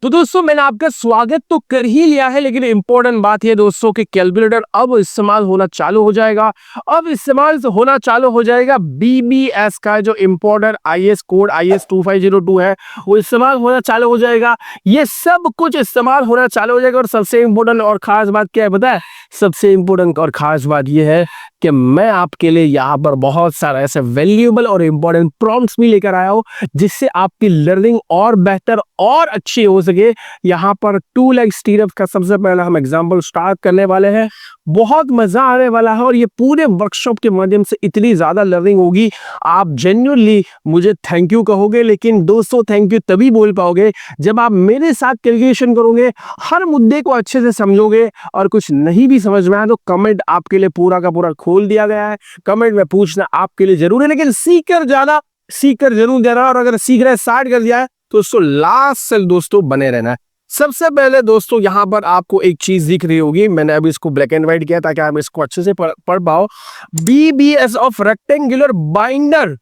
तो दोस्तों मैंने आपका स्वागत तो कर ही लिया है, लेकिन इंपॉर्टेंट बात यह दोस्तों कि कैलकुलेटर अब इस्तेमाल होना चालू हो जाएगा। अब इस्तेमाल होना चालू हो जाएगा बीबीएस का जो इंपॉर्टेंट आईएस कोड IS 2502 है वो इस्तेमाल होना चालू हो जाएगा। ये सब कुछ इस्तेमाल होना चालू हो जाएगा। और सबसे इंपॉर्टेंट और खास बात क्या है पता है? सबसे इंपॉर्टेंट और खास बात यह है कि मैं आपके लिए यहाँ पर बहुत सारा ऐसे वैल्यूएबल और इंपॉर्टेंट प्रॉम्प्ट्स भी लेकर आया हूँ जिससे आपकी लर्निंग और बेहतर और अच्छी हो सके। यहाँ पर 2 लेग स्टीरअप का सबसे पहला हम एग्जांपल स्टार्ट करने वाले हैं। बहुत मजा आने वाला है और ये पूरे वर्कशॉप के माध्यम से इतनी ज्यादा लर्निंग होगी, आप जेन्युइनली मुझे थैंक यू कहोगे। लेकिन दोस्तों थैंक यू तभी बोल पाओगे जब आप मेरे साथ कैलकुलेशन करोगे, हर मुद्दे को अच्छे से समझोगे। और कुछ नहीं भी समझ में आया तो कमेंट आपके लिए पूरा का पूरा खोल दिया गया है। कमेंट में पूछना आपके लिए जरूर है, लेकिन सीख कर जरूर देना। और अगर सीख रहे स्टार्ट कर दिया है तो उसको लास्ट से दोस्तों बने रहना है। सबसे पहले दोस्तों यहाँ पर आपको एक चीज दिख रही होगी, मैंने अभी इसको ब्लैक एंड व्हाइट किया ताकि आप इसको अच्छे से पढ़ पाओ। बीबीएस ऑफ रेक्टेंगुलर बाइंडर,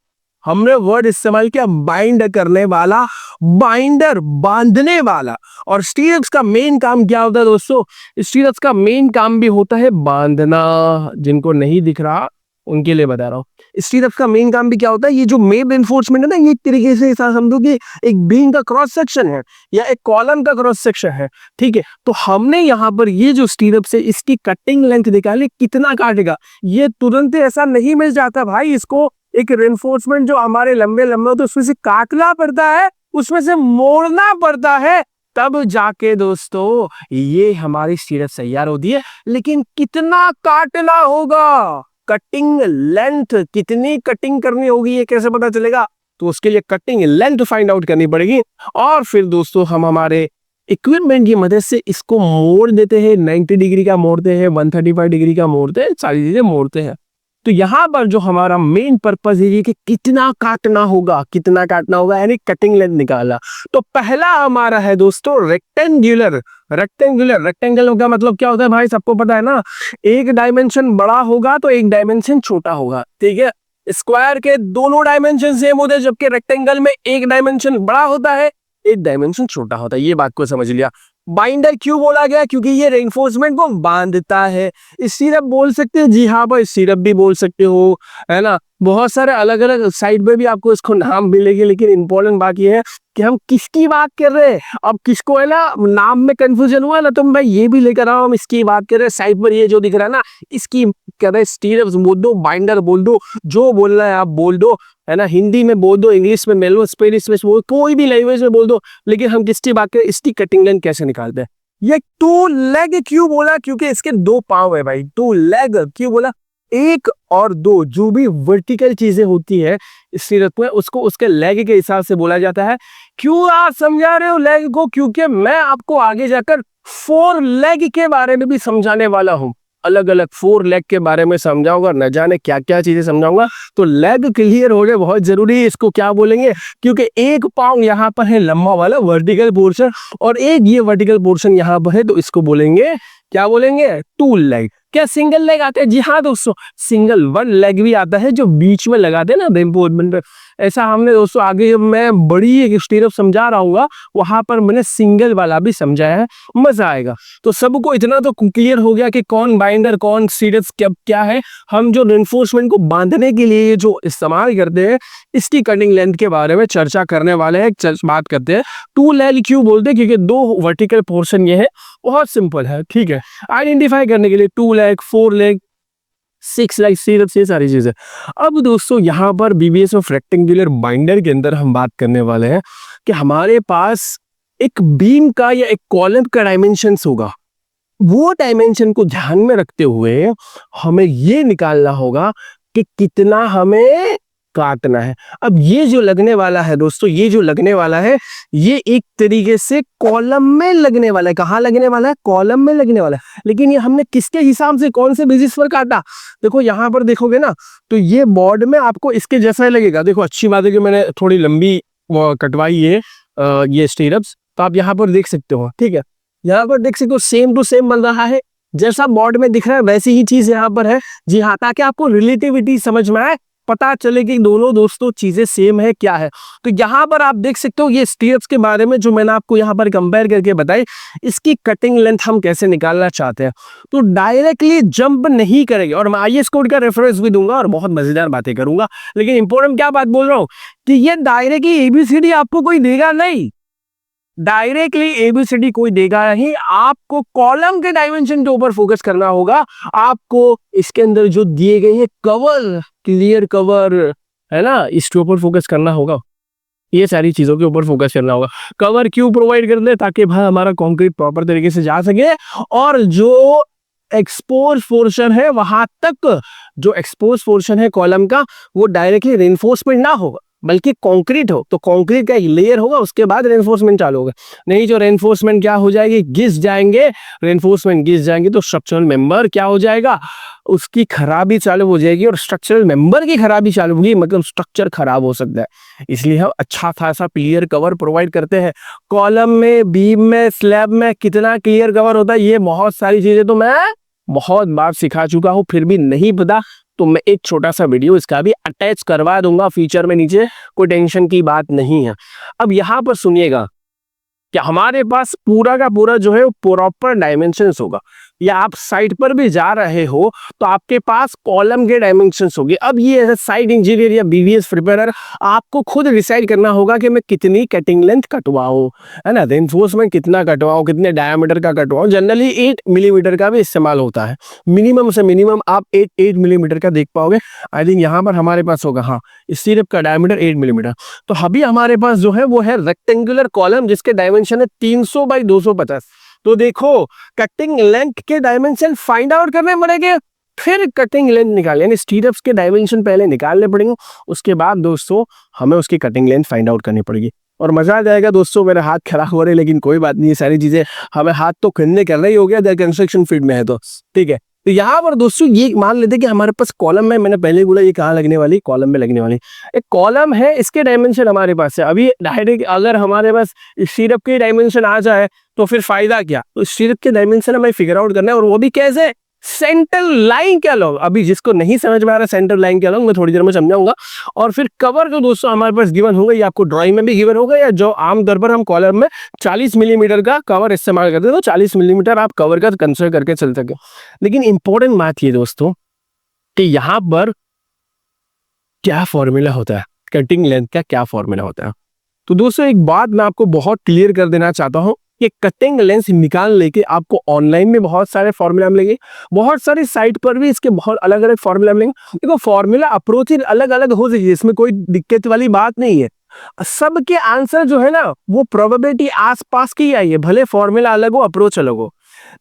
हमने वर्ड इस्तेमाल किया बाइंड करने वाला, बाइंडर बांधने वाला। और स्टीरअप्स का मेन काम क्या होता है दोस्तों? स्टीरअप्स का मेन काम भी होता है बांधना। जिनको नहीं दिख रहा उनके लिए बता रहा हूँ, स्टीरअप्स का मेन काम भी क्या होता है? ये जो मेन रेनफोर्समेंट है ना, ये एक तरीके से ऐसा समझो कि एक बीम का क्रॉस सेक्शन है या एक कॉलम का क्रॉस सेक्शन है, ठीक है। तो हमने यहाँ पर ये जो स्टीरअप्स है इसकी कटिंग लेंथ निकाली, कितना काटेगा। ये तुरंत ऐसा नहीं मिल जाता भाई, इसको एक रेनफोर्समेंट जो हमारे लंबे लंबे होते हैं उसमें से काटना पड़ता है, उसमें से मोड़ना पड़ता है, तब जाके दोस्तों ये हमारी स्टीरअप तैयार होती है। लेकिन कितना काटना होगा, कटिंग लेंथ कितनी कटिंग करनी होगी, ये कैसे पता चलेगा? तो उसके लिए कटिंग लेंथ फाइंड आउट करनी पड़ेगी। और फिर दोस्तों हम हमारे इक्विपमेंट की मदद से इसको मोड़ देते हैं। 90 डिग्री का मोड़ते हैं, 135 डिग्री का मोड़ते हैं, सारी चीजें मोड़ते हैं। तो यहाँ पर जो हमारा मेन पर्पस है कि कितना काटना होगा, यानी कटिंग लेंथ निकाला। तो पहला हमारा है दोस्तों रेक्टेंगुलर का मतलब क्या होता है भाई? सबको पता है ना, एक डायमेंशन बड़ा होगा तो एक डायमेंशन छोटा होगा, ठीक है। स्क्वायर के दोनों डायमेंशन सेम होते हैं, जबकि रेक्टेंगल में एक डायमेंशन बड़ा होता है, एक डायमेंशन छोटा होता है। ये बात को समझ लिया। बाइंडर क्यों बोला गया? क्योंकि ये रेनफोर्समेंट को बांधता है। स्टीरअप बोल सकते हैं, जी हाँ भाई स्टीरअप भी बोल सकते हो, है ना। बहुत सारे अलग अलग साइड पे भी आपको इसको नाम मिलेगी, लेकिन इंपॉर्टेंट बात ये है कि हम किसकी बात कर रहे हैं। अब किसको है ना नाम में कंफ्यूजन हुआ ना, तो मैं ये भी लेकर आऊँ, हम इसकी बात कर रहे हैं। साइड पर ये जो दिख रहा है ना, इसकी कह रहे स्टीरअप बोल दो, बाइंडर बोल दो, जो बोलना है आप बोल दो, है ना। हिंदी में बोल दो, इंग्लिश में बोल दो, स्पेनिश में बोल, कोई भी लैंग्वेज में बोल दो। लेकिन हम किसकी बात करें, इसकी कटिंग लेंथ कैसे निकालते हैं। ये 2 लेग क्यों बोला? क्योंकि इसके 2 पांव है भाई। 2 लेग क्यों बोला? 1 और 2 जो भी वर्टिकल चीजें होती है स्टीरअप में, उसको उसके लेग के हिसाब से बोला जाता है। क्यों आप समझा रहे हो लेग को? क्योंकि मैं आपको आगे जाकर 4 लेग के बारे में भी समझाने वाला हूं। अलग अलग 4 लेग के बारे में समझाऊंगा, न जाने क्या क्या चीजें समझाऊंगा। तो लेग क्लियर हो जाए बहुत जरूरी है। इसको क्या बोलेंगे? क्योंकि एक पांव यहाँ पर है लंबा वाला वर्टिकल पोर्शन, और एक ये वर्टिकल पोर्शन यहाँ पर है, तो इसको बोलेंगे, क्या बोलेंगे? 2 लेग। क्या सिंगल लेग आते हैं? जी हाँ दोस्तों, सिंगल 1 लेग भी आता है जो बीच में लगाते हैं ना रेनफोर्समेंट। ऐसा हमने दोस्तों आगे जब मैं बड़ी एक स्टीरअप समझा रहा हूँ वहां पर मैंने सिंगल वाला भी समझाया है, मजा आएगा। तो सबको इतना तो क्लियर हो गया कि कौन बाइंडर कौन स्टीरअप क्या है। हम जो रेनफोर्समेंट को बांधने के लिए जो इस्तेमाल करते हैं इसकी कटिंग लेंथ के बारे में चर्चा करने वाले हैं। बात करते हैं 2 लेग क्यों बोलते हैं? क्योंकि 2 वर्टिकल पोर्शन ये है। बहुत सिंपल है, ठीक है, आइडेंटिफाई करने के लिए। 2 लेग, 4 लेग, 6 लेग स्टीरअप, ये सारी चीजें। अब दोस्तों यहाँ पर बीबीएस ऑफ रेक्टेंगुलर बाइंडर के अंदर हम बात करने वाले हैं कि हमारे पास एक बीम का या एक कॉलम का डायमेंशंस होगा। वो डायमेंशन को ध्यान में रखते हुए हमें ये निकालना होगा कि कितना हमें काटना है। अब ये जो लगने वाला है दोस्तों, ये जो लगने वाला है, ये एक तरीके से कॉलम में लगने वाला है। कहाँ लगने वाला है? कॉलम में लगने वाला है। लेकिन ये हमने किसके हिसाब से, कौन से बेसिस पर काटा? देखो यहाँ पर देखोगे ना, तो ये बोर्ड में आपको इसके जैसा ही लगेगा। देखो अच्छी बात है कि मैंने थोड़ी लंबी कटवाई है ये स्टीरअप्स, तो आप यहाँ पर देख सकते हो, ठीक है। यहाँ पर देख सकते हो सेम टू सेम बन रहा है, जैसा बोर्ड में दिख रहा है वैसी ही चीज यहाँ पर है। जी हाँ, ताकि आपको रिलेटिविटी समझ में आए पता चले कि दोनों दोस्तों चीजें सेम है क्या है। तो यहाँ पर आप देख सकते हो ये स्टीयर्स के बारे में जो मैंने आपको यहाँ पर कंपेयर करके बताई, इसकी कटिंग लेंथ हम कैसे निकालना चाहते हैं। तो डायरेक्टली जंप नहीं करेंगे, और मैं आईएस कोड का रेफरेंस भी दूंगा और बहुत मजेदार बातें करूंगा। लेकिन इंपॉर्टेंट क्या बात बोल रहा हूँ कि ये डायरेक्टली एबीसीडी आपको कोई देगा नहीं, डायरेक्टली एबीसीडी कोई देगा नहीं, आपको कॉलम के डायमेंशन के ऊपर फोकस करना होगा। आपको इसके अंदर जो दिए गए हैं कवर, क्लियर कवर है ना, इसके ऊपर फोकस करना होगा, ये सारी चीजों के ऊपर फोकस करना होगा। कवर क्यों प्रोवाइड कर दे, ताकि भाई हमारा कंक्रीट प्रॉपर तरीके से जा सके, और जो एक्सपोज पोर्शन है वहां तक, जो एक्सपोज पोर्शन है कॉलम का, वो डायरेक्टली रेनफोर्समेंट ना होगा बल्कि कंक्रीट हो, तो कंक्रीट का एक लेयर होगा, उसके बाद रेनफोर्समेंट चालू होगा। नहीं, जो रेनफोर्समेंट क्या हो जाएगी, घिस जाएंगे, रेनफोर्समेंट घिस जाएंगे तो स्ट्रक्चरल मेंबर क्या हो जाएगा, उसकी खराबी चालू हो जाएगी, और स्ट्रक्चरल मेंबर की खराबी चालू होगी मतलब स्ट्रक्चर खराब हो सकता है। इसलिए हम अच्छा खासा क्लियर कवर प्रोवाइड करते हैं। कॉलम में, बीम में, स्लैब में कितना क्लियर कवर होता है, ये बहुत सारी चीजें तो मैं बहुत बार सिखा चुका हूं, फिर भी नहीं पता तो मैं एक छोटा सा वीडियो इसका भी अटैच करवा दूंगा फीचर में नीचे, कोई टेंशन की बात नहीं है। अब यहां पर सुनिएगा कि हमारे पास पूरा का पूरा जो है वो प्रॉपर डायमेंशंस होगा, या आप साइट पर भी जा रहे हो तो आपके पास कॉलम के डायमेंशंस होंगे। अब ये साइट इंजीनियर या बीवीएस प्रिपेयर आपको खुद डिसाइड करना होगा कि मैं कितनी कटिंग लेंथ कटवाऊं, है ना, रेनफोर्समेंट कितना कटवाऊं, कितने डायमीटर का कटवाऊं। जनरली 8 मिलीमीटर का भी इस्तेमाल होता है, मिनिमम से मिनिमम आप 8 मिलीमीटर का देख पाओगे। आई थिंक यहाँ पर हमारे पास होगा, हाँ, इस सिर्फ का डायमीटर 8 मिलीमीटर। तो अभी हमारे पास जो है वो है रेक्टेंगुलर कॉलम, जिसके डायमेंशन है 300 बाई 250। तो देखो, कटिंग लेंथ के डायमेंशन फाइंड आउट करने पड़ेंगे, फिर कटिंग लेंथ निकालने, यानी स्टीरअप्स के डायमेंशन पहले निकालने पड़ेंगे, उसके बाद दोस्तों हमें उसकी कटिंग लेंथ फाइंड आउट करनी पड़ेगी। और मजा आ जाएगा दोस्तों। मेरे हाथ खराब हो रहे, लेकिन कोई बात नहीं, ये सारी चीजें हमें हाथ तो करना ही हो गया, अगर कंस्ट्रक्शन फील्ड में है तो ठीक है। तो यहाँ पर दोस्तों ये मान लेते कि हमारे पास कॉलम में, मैंने पहले बोला ये कहाँ लगने वाली, कॉलम में लगने वाली एक कॉलम है, इसके डायमेंशन हमारे पास है। अभी डायरेक्ट अगर हमारे पास स्टीरअप के डायमेंशन आ जाए तो फिर फायदा क्या, तो स्टीरअप के डायमेंशन हमें फिगर आउट करना है, और वो भी कैसे, सेंटर लाइन क्या लो। अभी जिसको नहीं समझ में आ रहा सेंटर लाइन क्या लो, मैं थोड़ी देर में समझाऊंगा। और फिर कवर जो दोस्तों हमारे पास गिवन होगा, ये आपको ड्राइंग में भी गिवन होगा, या जो आमतौर पर हम कॉलम में 40 मिलीमीटर का कवर इस्तेमाल करते हैं, तो 40 मिलीमीटर आप कवर का कंसिडर करके चल सके। लेकिन इंपॉर्टेंट बात ये दोस्तों कि यहाँ पर क्या फॉर्मूला होता है, कटिंग लेंथ का क्या फॉर्मूला होता है। तो दोस्तों एक बात मैं आपको बहुत क्लियर कर देना चाहता हूँ कि कटिंग लेंथ निकाल लेके आपको ऑनलाइन में बहुत सारे फॉर्मूला मिलेंगे, बहुत सारी साइट पर भी इसके बहुत अलग अलग फॉर्मूला मिलेंगे। देखो, फॉर्मूला अप्रोच ही अलग अलग हो सकती है, इसमें कोई दिक्कत वाली बात नहीं है। सबके आंसर जो है ना वो प्रोबेबिलिटी आसपास की आई है, भले फॉर्मूला अलग हो, अप्रोच अलग हो।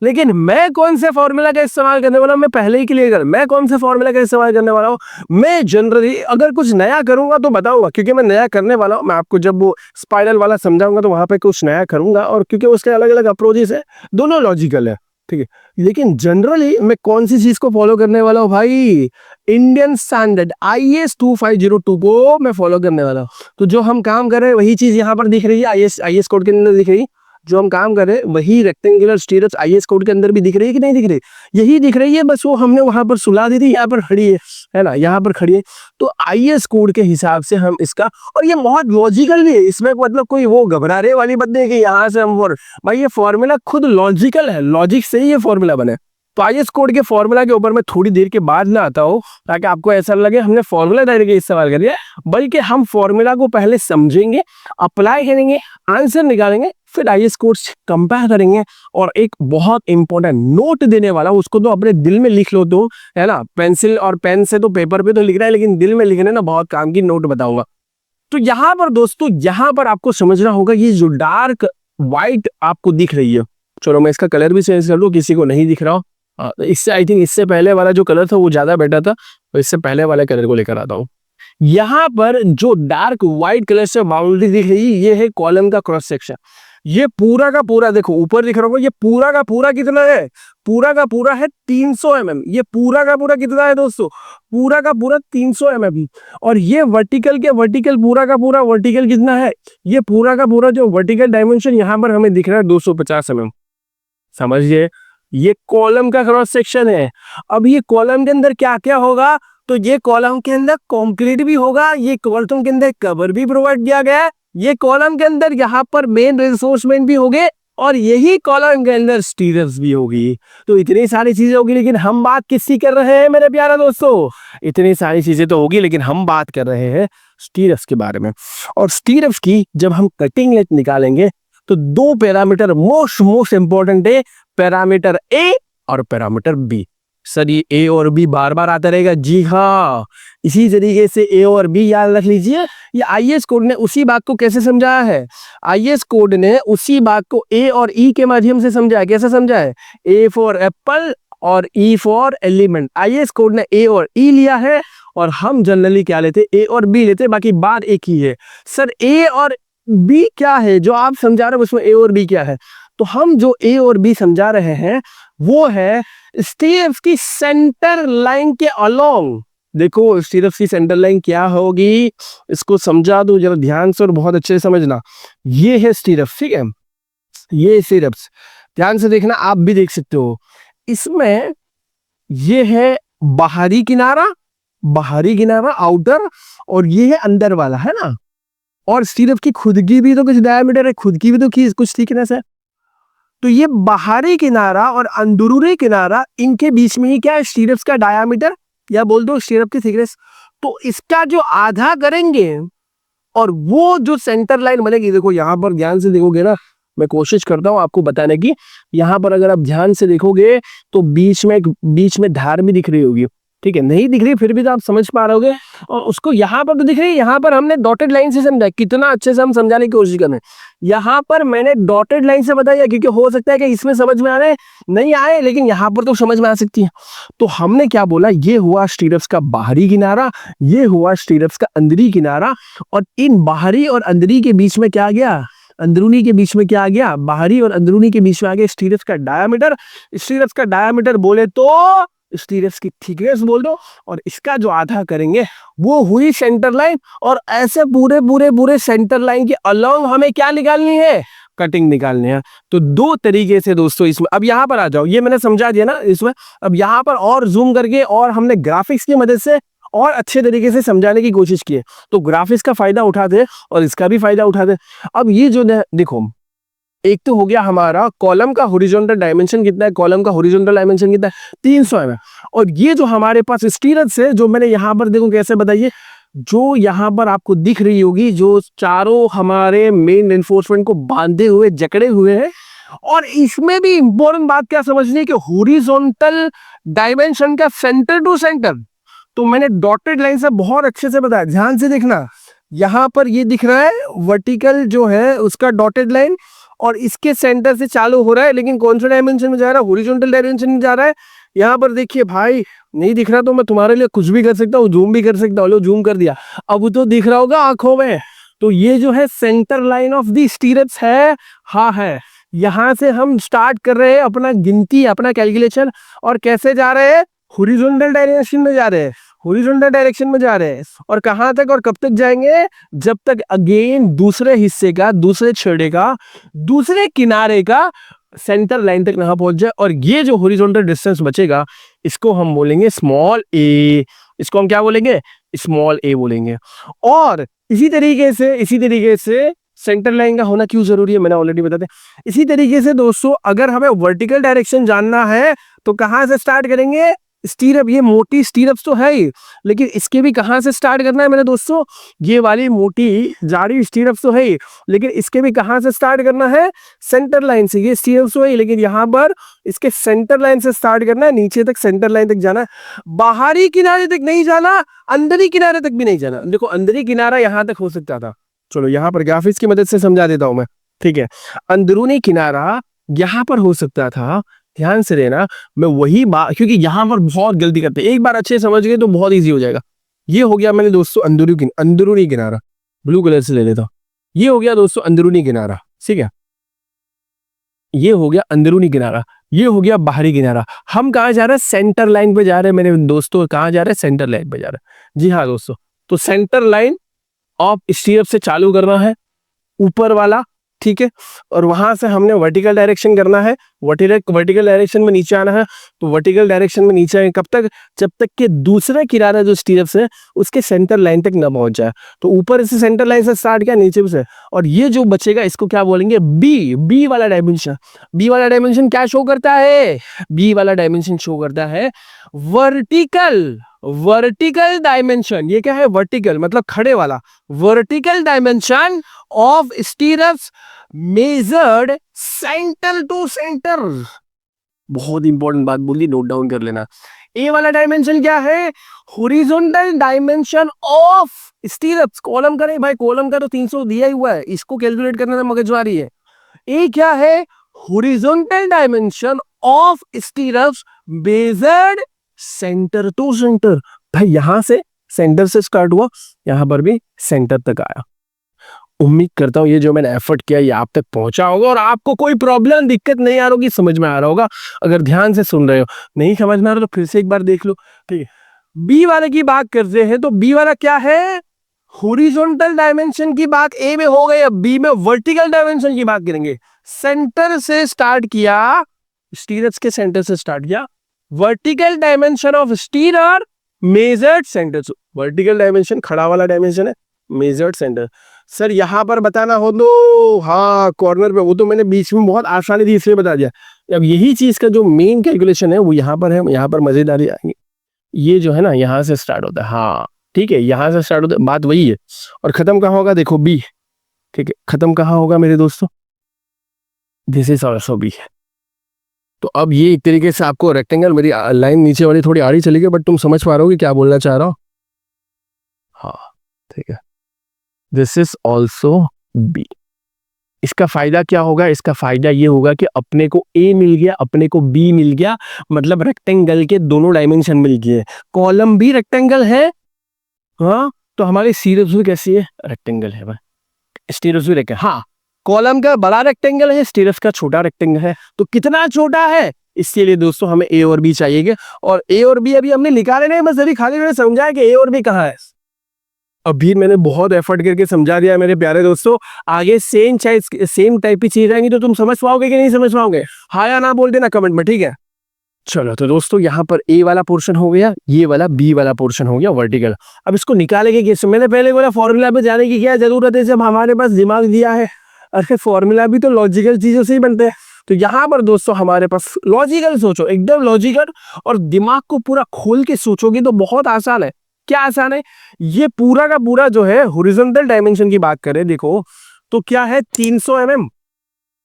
लेकिन मैं कौन से फॉर्मूला का इस्तेमाल करने वाला हूं, मैं पहले ही क्लियर कर, मैं कौन से फॉर्मूला का इस्तेमाल करने वाला हूं। मैं जनरली अगर कुछ नया करूंगा तो बताऊंगा, क्योंकि मैं नया करने वाला हूं। मैं आपको जब वो स्पाइरल वाला समझाऊंगा तो वहां पे कुछ नया करूंगा, और क्योंकि उसके अलग अलग अप्रोचेस है, दोनों लॉजिकल है, ठीक है। लेकिन जनरली मैं कौन सी चीज को फॉलो करने वाला हूं भाई, इंडियन स्टैंडर्ड IS 2502 को मैं फॉलो करने वाला हूं। तो जो हम काम कर रहे हैं वही चीज यहाँ पर दिख रही है, IS कोड के अंदर दिख रही है। जो हम काम कर रहे हैं वही रेक्टेंगुलर स्टीरअप्स IS कोड के अंदर भी दिख रही है कि नहीं दिख रही, यही दिख रही है, बस वो हमने वहां पर सुला दी थी, यहाँ पर खड़ी है ना, यहाँ पर खड़ी है। तो IS कोड के हिसाब से हम इसका, और ये बहुत लॉजिकल भी है, इसमें मतलब कोई वो घबराने वाली बात नहीं है कि यहाँ से हम, और भाई ये फॉर्मूला खुद लॉजिकल है, लॉजिक से ही ये फॉर्मूला बने। तो IS कोड के फॉर्मूला के ऊपर मैं थोड़ी देर के बाद ना आता हूँ, ताकि आपको ऐसा लगे हमने फॉर्मूला डायरेक्ट इस्तेमाल कर लिया, बल्कि हम फॉर्मूला को पहले समझेंगे, अप्लाई करेंगे, आंसर निकालेंगे, फिर IS कोड कंपेयर करेंगे। और एक बहुत इंपॉर्टेंट नोट देने वाला, उसको तो अपने दिल में लिख लो, तो है ना, पेंसिल और पेन से तो पेपर पे तो लिख रहा है, लेकिन दिल में लिखने ना बहुत काम की नोट बताऊंगा। तो यहाँ पर दोस्तों, यहाँ पर आपको समझना होगा, ये जो डार्क व्हाइट आपको दिख रही है, चलो मैं इसका कलर भी चेंज कर लूँ, किसी को नहीं दिख रहा हो, इससे आई थिंक इससे पहले वाला जो कलर था वो ज्यादा बेटर था, तो इससे पहले वाले कलर को लेकर आता हूँ। यहाँ पर जो डार्क व्हाइट कलर से बाउंड्री दिख रही है, ये है कॉलम का क्रॉस सेक्शन। ये पूरा का पूरा देखो ऊपर दिख रहा होगा, ये पूरा का पूरा कितना है, पूरा का पूरा है 300 mm। ये पूरा का पूरा कितना है दोस्तों, पूरा का पूरा 300 mm। और ये वर्टिकल के वर्टिकल पूरा का पूरा वर्टिकल कितना है, ये पूरा का पूरा जो वर्टिकल डायमेंशन यहाँ पर हमें दिख रहा है 250 mm। समझिए, ये कॉलम का क्रॉस सेक्शन है। अब ये कॉलम के अंदर क्या क्या होगा, तो ये कॉलम के अंदर कंक्रीट भी होगा, ये कॉलम के अंदर कवर भी प्रोवाइड किया गया है, ये कॉलम के अंदर यहाँ पर मेन रिइंफोर्समेंट भी होंगे और यही कॉलम के अंदर स्टीयर्स भी होगी। तो इतनी सारी चीजें होगी, लेकिन हम बात किसकी कर रहे हैं मेरे प्यारे दोस्तों? इतनी सारी चीजें तो होगी, लेकिन हम बात कर रहे हैं स्टीयर्स के बारे में। और स्टीयर्स की जब हम कटिंग लेंथ निकालेंगे तो दो पैरामीटर मोस्ट इंपॉर्टेंट है, पैरामीटर ए और पैरामीटर बी। सर ये ए और बी बार बार आता रहेगा? जी हाँ, इसी तरीके से ए और बी याद रख लीजिए। ये आईएस कोड ने उसी बात को कैसे समझाया है? आईएस कोड ने उसी बात को ए और ई के माध्यम से समझाया। कैसे समझाया? ए फॉर एप्पल और E for element. IS code ने ए और ई लिया है और हम जनरली क्या लेते? ए और बी लेते, बाकी बात एक ही है। सर ए और बी क्या है जो आप समझा रहे हो, उसमें ए और बी क्या है? तो हम जो ए और बी समझा रहे हैं वो है स्टीयर्स की सेंटर लाइन के अलोंग। देखो स्टीयर्स की सेंटर लाइन क्या होगी, इसको समझा दो जरा ध्यान से और बहुत अच्छे से समझना। ये है स्टीयर्स, ठीक है, ये स्टीयर्स, ध्यान से देखना, आप भी देख सकते हो। इसमें ये है बाहरी किनारा आउटर, और ये है अंदर वाला, है ना। और स्टीयर्स की खुद की भी तो कुछ डायमीटर है, खुद की भी तो कुछ थिकनेस है। तो ये बाहरी किनारा और अंदरूनी किनारा, इनके बीच में ही क्या है? स्टीयर्स का डायामीटर, या बोल दो स्टीयर्स की थिकनेस। तो इसका जो आधा करेंगे और वो जो सेंटर लाइन बनेगी, देखो यहां पर ध्यान से देखोगे ना, मैं कोशिश करता हूं आपको बताने की। यहां पर अगर आप ध्यान से देखोगे तो बीच में धार भी दिख रही होगी, ठीक है, नहीं दिख रही फिर भी तो आप समझ पा रहे होगे। और उसको यहाँ पर तो दिख रही है, यहाँ पर हमने डॉटेड लाइन से समझा, कितना अच्छे से हम समझाने की कोशिश कर रहे हैं। यहाँ पर मैंने डॉटेड लाइन से बताया क्योंकि हो सकता है कि इसमें समझ में आने नहीं आए, लेकिन यहाँ पर तो समझ में आ सकती है। तो हमने क्या बोला, ये हुआ स्टीयर्स का बाहरी किनारा, ये हुआ स्टीयर्स का अंदरी किनारा, और इन बाहरी और अंदरी के बीच में क्या आ गया? अंदरूनी के बीच में क्या आ गया? बाहरी और अंदरूनी के बीच में आ गया स्टीयर्स का डायामीटर। स्टीयर्स का डायामीटर बोले तो स्टीयर्स की थिकनेस बोल दो, और इसका जो आधा करेंगे वो हुई सेंटर लाइन। और ऐसे पूरे सेंटर लाइन के अलोंग हमें क्या निकालनी है? कटिंग निकालनी है। तो दो तरीके से दोस्तों इसमें, अब यहाँ पर आ जाओ, ये मैंने समझा दिया ना इसमें। अब यहाँ पर और जूम करके और हमने ग्राफिक्स की मदद से और अच्छे तरीके से समझाने की कोशिश की है। तो ग्राफिक्स का फायदा उठाते और इसका भी फायदा उठाते। अब ये जो देखो, एक तो हो गया हमारा कॉलम का हॉरिजॉन्टल डायमेंशन कितना है, कॉलम का हॉरिजॉन्टल डायमेंशन कितना है? 300 है। और ये जो हमारे पास स्टीयर्स है, जो मैंने यहाँ पर देखो कैसे बताइए, जो यहाँ पर आपको दिख रही होगी, जो चारों हमारे मेन रिइंफोर्समेंट को बांधे हुए जकड़े हुए हैं। और इसमें भी इंपॉर्टेंट बात क्या समझनी है कि हॉरिजॉन्टल डायमेंशन का सेंटर टू सेंटर, तो मैंने डॉटेड लाइन से बहुत अच्छे से बताया, ध्यान से देखना। यहाँ पर ये दिख रहा है वर्टिकल जो है उसका डॉटेड लाइन, और इसके सेंटर से चालू हो रहा है, लेकिन कौन सा डायमेंशन में जा रहा है? हॉरिजॉन्टल डायमेंशन में जा रहा है। यहाँ पर देखिए भाई, नहीं दिख रहा तो मैं तुम्हारे लिए कुछ भी कर सकता हूँ, जूम भी कर सकता हूँ। लो जूम कर दिया, अब तो दिख रहा होगा आंखों में। तो ये जो है centre line of the stairs है, हाँ है। यहाँ से हम स्टार्ट कर रहे हैं अपना गिनती, अपना कैलकुलेशन, और कैसे जा रहे हैं? हॉरिजॉन्टल डायरेक्शन में जा रहे हैं, हॉरिजॉन्टल डायरेक्शन में जा रहे हैं। और कहां तक और कब तक जाएंगे? जब तक अगेन दूसरे हिस्से का, दूसरे छेड़े का, दूसरे किनारे का सेंटर लाइन तक ना पहुंच जाए। और ये जो हॉरिजॉन्टल डिस्टेंस बचेगा, इसको हम बोलेंगे स्मॉल ए। इसको हम क्या बोलेंगे? स्मॉल ए बोलेंगे। और इसी तरीके से सेंटर लाइन का होना क्यों जरूरी है, मैंने ऑलरेडी बता दिया। इसी तरीके से दोस्तों, अगर हमें वर्टिकल डायरेक्शन जानना है तो कहां से स्टार्ट करेंगे? स्टीरअप, ये मोटी स्टीरअप्स तो है ही, लेकिन इसके भी कहां से स्टार्ट करना है मेरे दोस्तों? ये वाली मोटी जारी स्टीरअप्स तो है ही, लेकिन इसके भी कहां से स्टार्ट करना है? सेंटर लाइन से। ये स्टीरअप्स तो है ही, लेकिन यहाँ पर इसके सेंटर लाइन से स्टार्ट करना है, नीचे तक सेंटर लाइन तक जाना है। बाहरी किनारे तक नहीं जाना, अंदरी किनारे तक भी नहीं जाना। देखो अंदरी किनारा यहाँ तक हो सकता था, चलो यहाँ पर ग्राफिक्स की मदद से समझा देता हूं मैं, ठीक है। अंदरूनी किनारा यहाँ पर हो सकता था, ध्यान से रहना। मैं वही बात, क्योंकि यहाँ पर बहुत गलती करते हैं, एक बार अच्छे समझ गए तो बहुत इजी हो जाएगा। ये हो गया मैंने दोस्तों अंदरूनी किनारा, ब्लू कलर से ले लेता हूं। ये हो गया दोस्तों अंदरूनी किनारा, ठीक है। ये हो गया अंदरूनी किनारा, ये हो गया बाहरी किनारा। हम कहाँ जा रहे हैं? सेंटर लाइन पे जा रहे हैं मेरे दोस्तों। कहाँ जा रहे हैं? सेंटर लाइन पे जा रहे हैं। जी हाँ दोस्तों, तो सेंटर लाइन ऑफ स्टीरअप से चालू करना है, ऊपर वाला ठीक है, और वहां से हमने वर्टिकल डायरेक्शन करना है, वर्टिकल डायरेक्शन में नीचे आना है। तो वर्टिकल डायरेक्शन में नीचे आए कब तक, जब तक कि दूसरा किनारा जो स्टीरप्स है उसके सेंटर लाइन तक ना पहुंच जाए। तो ऊपर से सेंटर लाइन से स्टार्ट किया, नीचे से, और ये जो बचेगा इसको क्या बोलेंगे, बी वाला डायमेंशन। बी वाला डायमेंशन क्या शो करता है, बी वाला डायमेंशन शो करता है वर्टिकल डायमेंशन। ये क्या है, वर्टिकल मतलब खड़े वाला, vertical dimension of stirrups measured centre to centre. बहुत इंपॉर्टेंट बात बोली, नोट डाउन कर लेना। ए वाला डायमेंशन क्या है, horizontal dimension of stirrups. Column का नहीं भाई, कॉलम का तो 300 दिया ही हुआ है, इसको कैलकुलेट करने में मगजमारी है। ए क्या है, horizontal dimension of stirrups measured centre to centre. भाई यहां से सेंटर से स्टार्ट हुआ, यहां पर भी सेंटर तक आया। उम्मीद करता हूं ये जो मैंने एफर्ट किया ये आप तक पहुंचा होगा और आपको कोई प्रॉब्लम दिक्कत नहीं आ रही होगी, समझ में आ रहा होगा अगर ध्यान से सुन रहे हो। नहीं समझ में आ रहा तो फिर से एक बार देख लो, ठीक है। बी वाले की बात करते हैं तो बी वाला क्या है, हॉरिजॉन्टल डायमेंशन की बात ए में हो गई, अब बी में वर्टिकल डायमेंशन की बात करेंगे। सेंटर से स्टार्ट किया, स्टीरप्स के सेंटर से स्टार्ट किया, vertical dimension of stirrer measured centre. Vertical dimension खड़ा वाला डायमेंशन है, मेजर्ड सेंटर। सर यहां पर बताना हो तो हाँ कॉर्नर पे, वो तो मैंने बीच में बहुत आसानी थी इसलिए बता दिया। अब यही चीज का जो मेन कैलकुलेशन है वो यहाँ पर है, यहाँ पर मजेदारी आएंगी। ये जो है ना यहाँ से स्टार्ट होता है, हाँ ठीक है, यहाँ से स्टार्ट होता है, बात वही है। और खत्म कहाँ होगा, देखो बी, ठीक है, खत्म कहाँ होगा मेरे दोस्तों, दिस इज ऑल्सो बी। तो अब ये एक तरीके से आपको रेक्टेंगल, मेरी लाइन नीचे वाली थोड़ी आड़ी चली गई बट तुम समझ पा रहे हो कि क्या बोलना चाह रहा हूँ। हाँ ठीक है, दिस इज ऑल्सो बी। इसका फायदा क्या होगा, इसका फायदा ये होगा कि अपने को ए मिल गया, अपने को बी मिल गया, मतलब रेक्टेंगल के दोनों डायमेंशन मिल गए। कॉलम भी रेक्टेंगल है, हाँ, तो हमारी स्टीरप्स भी कैसी है, रेक्टेंगल है भाई, स्टीरप्स भी रेक्टेंगल। हाँ, कॉलम का बड़ा रेक्टेंगल है, स्टीरप्स का छोटा रेक्टेंगल है। तो कितना छोटा है, इसके लिए दोस्तों हमें ए और बी चाहिए, और ए और बी अभी हमने निकाले नहीं, बस अभी खाली मैंने समझाया कि ए और बी कहाँ है। अभी मैंने बहुत एफर्ट करके समझा दिया मेरे प्यारे दोस्तों। आगे सेम टाइप की चीज आएंगी तो तुम समझ पाओगे कि नहीं समझ पाओगे, हाँ या ना बोल देना कमेंट में, ठीक है। चलो तो दोस्तों यहाँ पर ए वाला पोर्शन हो गया, ये वाला बी वाला पोर्शन हो गया वर्टिकल। अब इसको निकालेंगे कैसे, मैंने पहले बोला फॉर्मूला पे जाने की क्या जरूरत है जब हमारे पास दिमाग दिया है। अरे फॉर्मूला भी तो लॉजिकल चीजों से ही बनते हैं। तो यहाँ पर दोस्तों हमारे पास लॉजिकल सोचो, एकदम लॉजिकल, और दिमाग को पूरा खोल के सोचोगे तो बहुत आसान है। क्या आसान है, ये पूरा का पूरा जो है हॉरिजॉन्टल डायमेंशन की बात करें देखो तो क्या है 300 mm,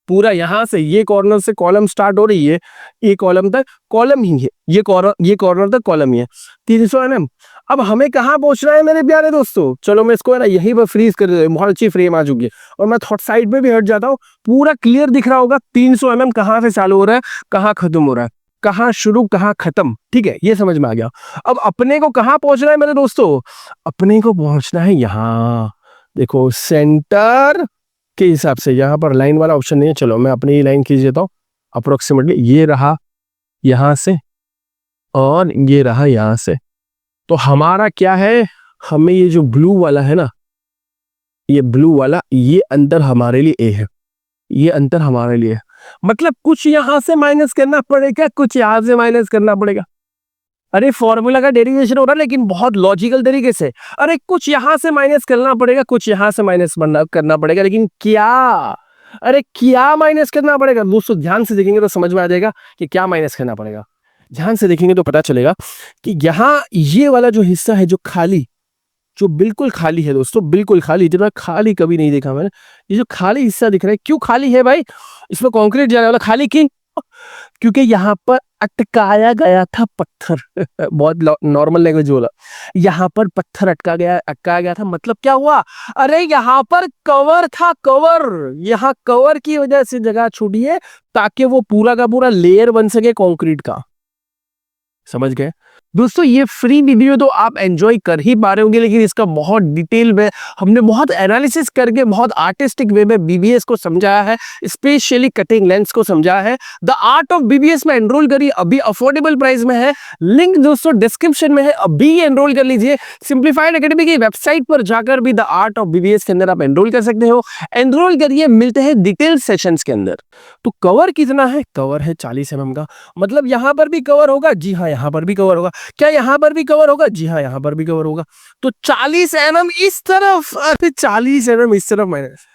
पूरा यहां से ये कॉर्नर से कॉलम स्टार्ट हो रही है, ये कॉलम तक कॉलम ही है, ये कॉर्नर तक कॉलम ही है, 300 mm। अब हमें कहां पहुंचना है मेरे प्यारे दोस्तों, चलो मैं इसको है ना यहीं पर फ्रीज कर देता हूं, बहुत अच्छी फ्रेम आ चुकी है, और मैं थोड़ा साइड में भी हट जाता हूं, पूरा क्लियर दिख रहा होगा 300 mm कहां से चालू हो रहा है, कहां खत्म हो रहा है, कहां शुरू कहां खत्म, ठीक है, ये समझ में आ गया। अब अपने को कहां पहुंचना है मेरे दोस्तों, अपने को पहुंचना है यहां, देखो सेंटर के हिसाब से, यहाँ पर लाइन वाला ऑप्शन नहीं है, चलो मैं अपनी ही लाइन खींच देता हूँ अप्रोक्सीमेटली, ये रहा यहां से और ये रहा यहां से। तो हमारा क्या है, हमें ये जो ब्लू वाला है ना, ये ब्लू वाला, ये अंतर हमारे लिए ए है, ये अंतर हमारे लिए, मतलब कुछ यहां से माइनस करना पड़ेगा, कुछ यहां से माइनस करना पड़ेगा। अरे फॉर्मूला का डेरिवेशन हो रहा है लेकिन बहुत लॉजिकल तरीके से। अरे कुछ यहां से माइनस करना पड़ेगा, कुछ यहां से माइनस करना पड़ेगा, लेकिन क्या, अरे क्या माइनस करना पड़ेगा दोस्तों, ध्यान से देखेंगे तो समझ में आ जाएगा कि क्या माइनस करना पड़ेगा। ध्यान से देखेंगे तो पता चलेगा कि यहाँ ये वाला जो हिस्सा है जो खाली, जो बिल्कुल खाली है दोस्तों, बिल्कुल खाली, इतना खाली कभी नहीं देखा मैंने। ये जो खाली हिस्सा दिख रहा है, क्यों खाली है भाई, इसमें कंक्रीट जाने वाला, खाली क्यों, क्योंकि यहाँ पर अटकाया गया था पत्थर बहुत नॉर्मल लैंग्वेज बोला, यहाँ पर पत्थर अटकाया गया था, मतलब क्या हुआ, अरे यहाँ पर कवर था, कवर, यहाँ कवर की वजह से जगह छूटी है ताकि वो पूरा का पूरा लेयर बन सके कंक्रीट का। समझ गए दोस्तों? ये फ्री वीडियो तो आप एंजॉय कर ही पा रहे होंगे, लेकिन इसका बहुत डिटेल में हमने बहुत एनालिसिस करके बहुत आर्टिस्टिक वे में बीबीएस को समझाया है, स्पेशली कटिंग लेंस को समझाया है। द आर्ट ऑफ बीबीएस में एनरोल करिए, अभी अफोर्डेबल प्राइस में है, लिंक दोस्तों डिस्क्रिप्शन में है, अभी एनरोल कर लीजिए। सिंप्लीफाइड एकेडमी की वेबसाइट पर जाकर भी द आर्ट ऑफ बीबीएस के अंदर आप एनरोल कर सकते हो। एनरोल करिए, मिलते हैं डिटेल सेशंस के अंदर। तो कवर कितना है? कवर है 40 mm का। मतलब यहां पर भी कवर होगा? जी हाँ, यहां पर भी कवर होगा। क्या यहां पर भी कवर होगा? जी हाँ, यहां पर भी कवर होगा। तो 40 mm इस तरफ, अरे 40 mm इस तरफ माइनस,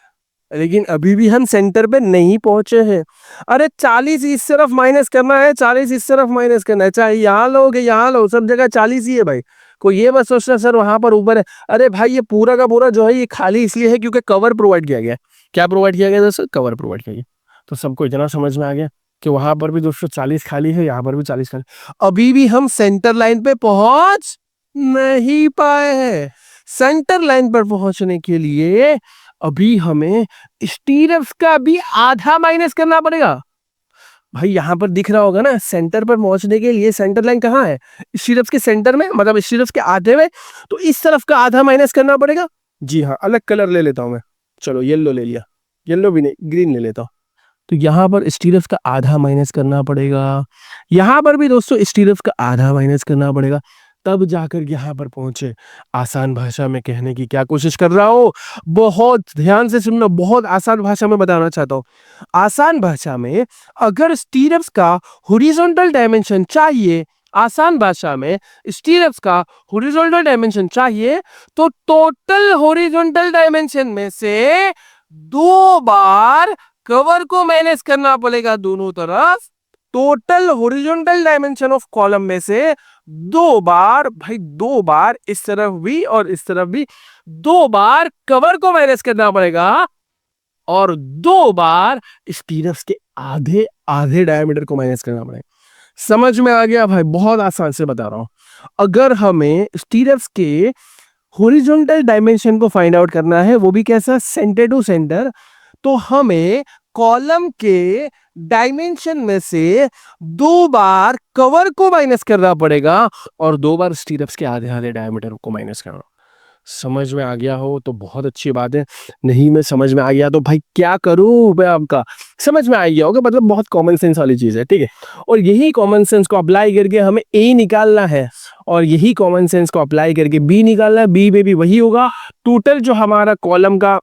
लेकिन अभी भी हम सेंटर पे नहीं पहुंचे हैं। अरे 40 इस तरफ माइनस करना है, 40 इस तरफ माइनस करना है, चाहे यहाँ लो कि यहाँ लो, सब जगह 40 ही है भाई। कोई ये बस सोचना सर वहां पर ऊपर है। अरे भाई ये पूरा का पूरा जो है ये खाली इसलिए है क्योंकि कवर प्रोवाइड किया गया है। क्या प्रोवाइड किया गया दोस्तों? कवर प्रोवाइड किया गया। तो सबको इतना समझ में आ गया कि वहां पर भी दोस्तों 40 खाली है, यहाँ पर भी 40 खाली। अभी भी हम सेंटर लाइन पे पहुंच नहीं पाए हैं। सेंटर लाइन पर पहुंचने के लिए अभी हमें स्टीरप्स का भी आधा माइनस करना पड़ेगा। भाई यहां पर दिख रहा होगा ना, सेंटर पर पहुंचने के लिए सेंटर लाइन कहाँ है? स्टीरप्स के सेंटर में, मतलब स्टीरप्स के आधे में। तो इस तरफ का आधा माइनस करना पड़ेगा। जी हाँ, अलग कलर ले लेता हूं मैं। चलो येलो ले लिया, येलो भी नहीं, ग्रीन ले लेता हूं। तो यहाँ पर स्टीरप्स का आधा माइनस करना पड़ेगा, यहाँ पर भी दोस्तों स्टीरप्स का आधा माइनस करना पड़ेगा, तब जाकर यहाँ पर पहुंचे। आसान भाषा में कहने की क्या कोशिश कर रहा हूँ, बहुत ध्यान से सुनना, बहुत आसान भाषा में बताना चाहता हूँ। आसान भाषा में अगर स्टीरप्स का हॉरिजॉन्टल डायमेंशन चाहिए, आसान भाषा में स्टीरप्स का हॉरिजॉन्टल डायमेंशन चाहिए, तो टोटल हॉरिजॉन्टल डायमेंशन में से 2 बार कवर को माइनस करना पड़ेगा दोनों तरफ। Total horizontal dimension of column में से 2 बार, भाई 2 बार इस तरफ भी और इस तरफ भी 2 बार कवर को माइनस करना पड़ेगा, और 2 बार स्टीरप्स के आधे आधे डायमीटर को माइनस करना पड़ेगा। समझ में आ गया भाई? बहुत आसान से बता रहा हूं। अगर हमें स्टीरप्स के हॉरिजॉन्टल डायमेंशन को फाइंड आउट करना है, वो भी कैसा? सेंटर टू सेंटर, तो हमें कॉलम के डायमेंशन में से 2 बार कवर को माइनस करना पड़ेगा और 2 बार स्टीरप्स के आधे आधे डायमीटर को माइनस करना। समझ में आ गया हो तो बहुत अच्छी बात है, नहीं में समझ में आ गया तो भाई क्या करूं मैं आपका? समझ में आ गया होगा, मतलब बहुत कॉमन सेंस वाली चीज है, ठीक है। और यही कॉमन सेंस को अप्लाई करके हमें ए निकालना है, और यही कॉमन सेंस को अप्लाई करके बी निकालना है। बी में भी वही होगा। टोटल जो हमारा कॉलम का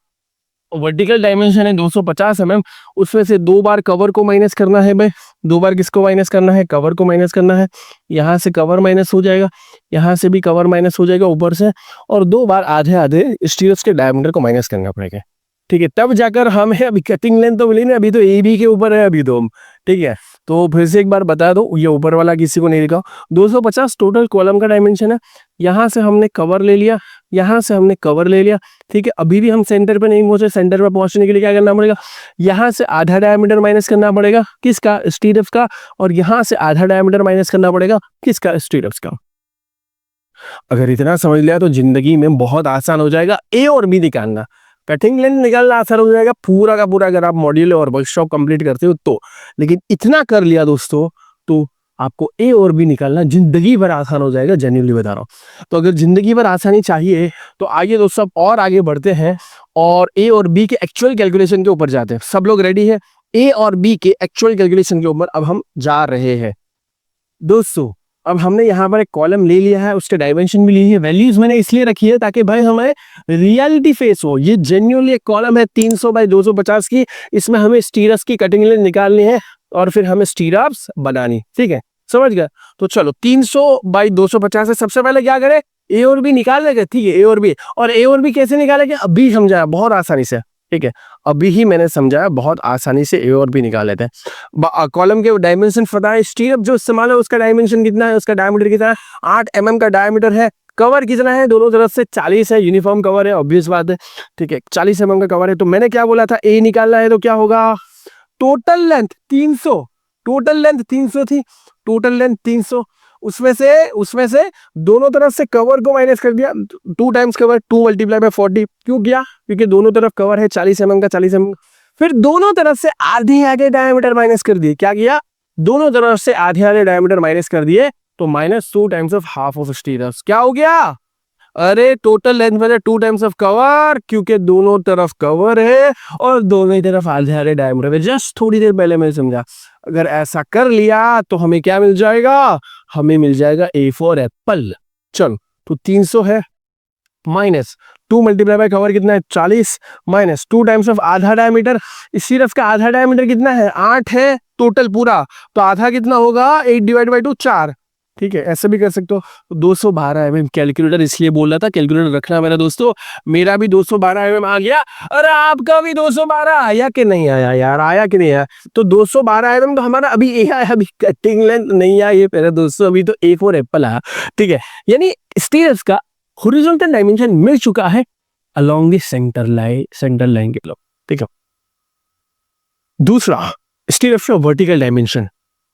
वर्टिकल डायमेंशन है 250 mm, उसमें से 2 बार कवर को माइनस करना है भाई। 2 बार किसको माइनस करना है? कवर को माइनस करना है। यहाँ से कवर माइनस हो जाएगा, यहाँ से भी कवर माइनस हो जाएगा ऊपर से, और 2 बार आधे आधे स्टीरप्स के डायमीटर को माइनस करना पड़ेगा, ठीक है। तब जाकर हमें अभी कटिंग लेंथ तो मिली ना, अभी तो ए बी के ऊपर है अभी तो, ठीक है। तो फिर से एक बार बता दो, ये ऊपर वाला किसी को नहीं लिखा। 250 टोटल कॉलम का डायमेंशन है। यहाँ से हमने कवर ले लिया, यहाँ से हमने कवर ले लिया, ठीक है। अभी भी हम सेंटर पे नहीं पहुंचे। सेंटर पे पहुंचने के लिए क्या करना पड़ेगा? यहाँ से आधा डायमीटर माइनस करना पड़ेगा, किसका? स्टीरप्स का। और यहाँ से आधा डायमीटर माइनस करना पड़ेगा, किसका? स्टीरप्स का। अगर इतना समझ लिया तो जिंदगी में बहुत आसान हो जाएगा ए और बी निकालना। कटिंग लेंथ निकालना आसान हो जाएगा पूरा का पूरा, अगर आप मॉड्यूल और वर्कशॉप कंप्लीट करते हो तो। लेकिन इतना कर लिया दोस्तों तो आपको ए और बी निकालना जिंदगी भर आसान हो जाएगा, जेन्युइनली बता रहा हूं। तो अगर जिंदगी भर आसानी चाहिए तो आइए दोस्तों और आगे बढ़ते हैं और ए और बी के एक्चुअल कैलकुलेशन के ऊपर जाते हैं। सब लोग रेडी है? ए और बी के एक्चुअल कैलकुलेशन के ऊपर अब हम जा रहे हैं दोस्तों। अब हमने यहाँ पर एक कॉलम ले लिया है, उसके डायमेंशन भी ली है। वैल्यूज मैंने इसलिए रखी है ताकि भाई हमें रियलिटी फेस हो। ये जेन्युइनली एक कॉलम है 300 बाई 250 की, इसमें हमें स्टीरप्स की कटिंग लेंथ निकालनी है और फिर हमें स्टीरप्स बनानी, ठीक है, समझ गए। तो चलो 300 बाई 250 है। सबसे पहले क्या करें? ए और बी निकाल लेंगे, ठीक है। ए और बी कैसे निकालेंगे अभी समझाया बहुत आसानी से, ठीक है। अभी ही मैंने समझाया, बहुत आसानी से ए और बी निकाल लेते हैं। कॉलम के डायमेंशन पता है, स्टीरप जो इस्तेमाल है उसका डायमेंशन कितना है, उसका डायमीटर कितना है? 8 mm का डायमीटर है। कवर कितना है? दोनों तरफ से 40 है, यूनिफॉर्म कवर है, ऑब्वियस बात है, ठीक है। 40 mm का कवर है। तो मैंने क्या बोला था? ए निकालना है तो क्या होगा? टोटल लेंथ 300, टोटल लेंथ 300 थी, टोटल लेंथ 300, उसमें से दोनों तरफ से कवर को माइनस कर दिया। 2 टाइम्स कवर, 2 मल्टीप्लाई बाय 40। क्यों किया? क्योंकि दोनों तरफ कवर है 40 mm का, 40 mm। फिर दोनों तरफ से आधे आधे डायमीटर माइनस कर दिए। क्या किया? दोनों तरफ से आधे आधे डायमीटर माइनस कर दिए। तो -2 टाइम्स ऑफ हाफ ऑफ स्टीरस क्या हो गया? अरे टोटल लेंथ में 2 टाइम्स ऑफ कवर, क्योंकि दोनों तरफ कवर है और दोनों ही तरफ आधे आधे डायमीटर है। जस्ट थोड़ी देर पहले मैंने समझा, अगर ऐसा कर लिया तो हमें क्या मिल जाएगा? हमें मिल जाएगा A फॉर एप्पल। चलो, तो 300 है, -2 मल्टीप्लाई बाय कवर कितना है? 40, -2 टाइम्स ऑफ आधा डायमीटर। इस सिर्फ का आधा डायमीटर कितना है? 8 है टोटल पूरा, तो आधा कितना होगा? 8 डिवाइड बाई 2 4। ठीक है, ऐसे भी कर सकते हो। 212 mm कैलकुलेटर इसलिए बोल रहा था, कैलकुलेटर रखना मेरा दोस्तों। मेरा भी 212 mm आ गया। अरे आपका भी 212 आया कि नहीं आया यार? आया कि नहीं आया? तो 212 mm तो हमारा अभी ये आया, अभी कटिंग लेंथ नहीं आई है मेरे दोस्तों, अभी तो A फॉर एप्पल आया। ठीक है, यानी स्टीरस का हॉरिजॉन्टल डायमेंशन मिल चुका है अलोंग द सेंटर लाइन के लोग। ठीक है, दूसरा स्टीरस का वर्टिकल डायमेंशन,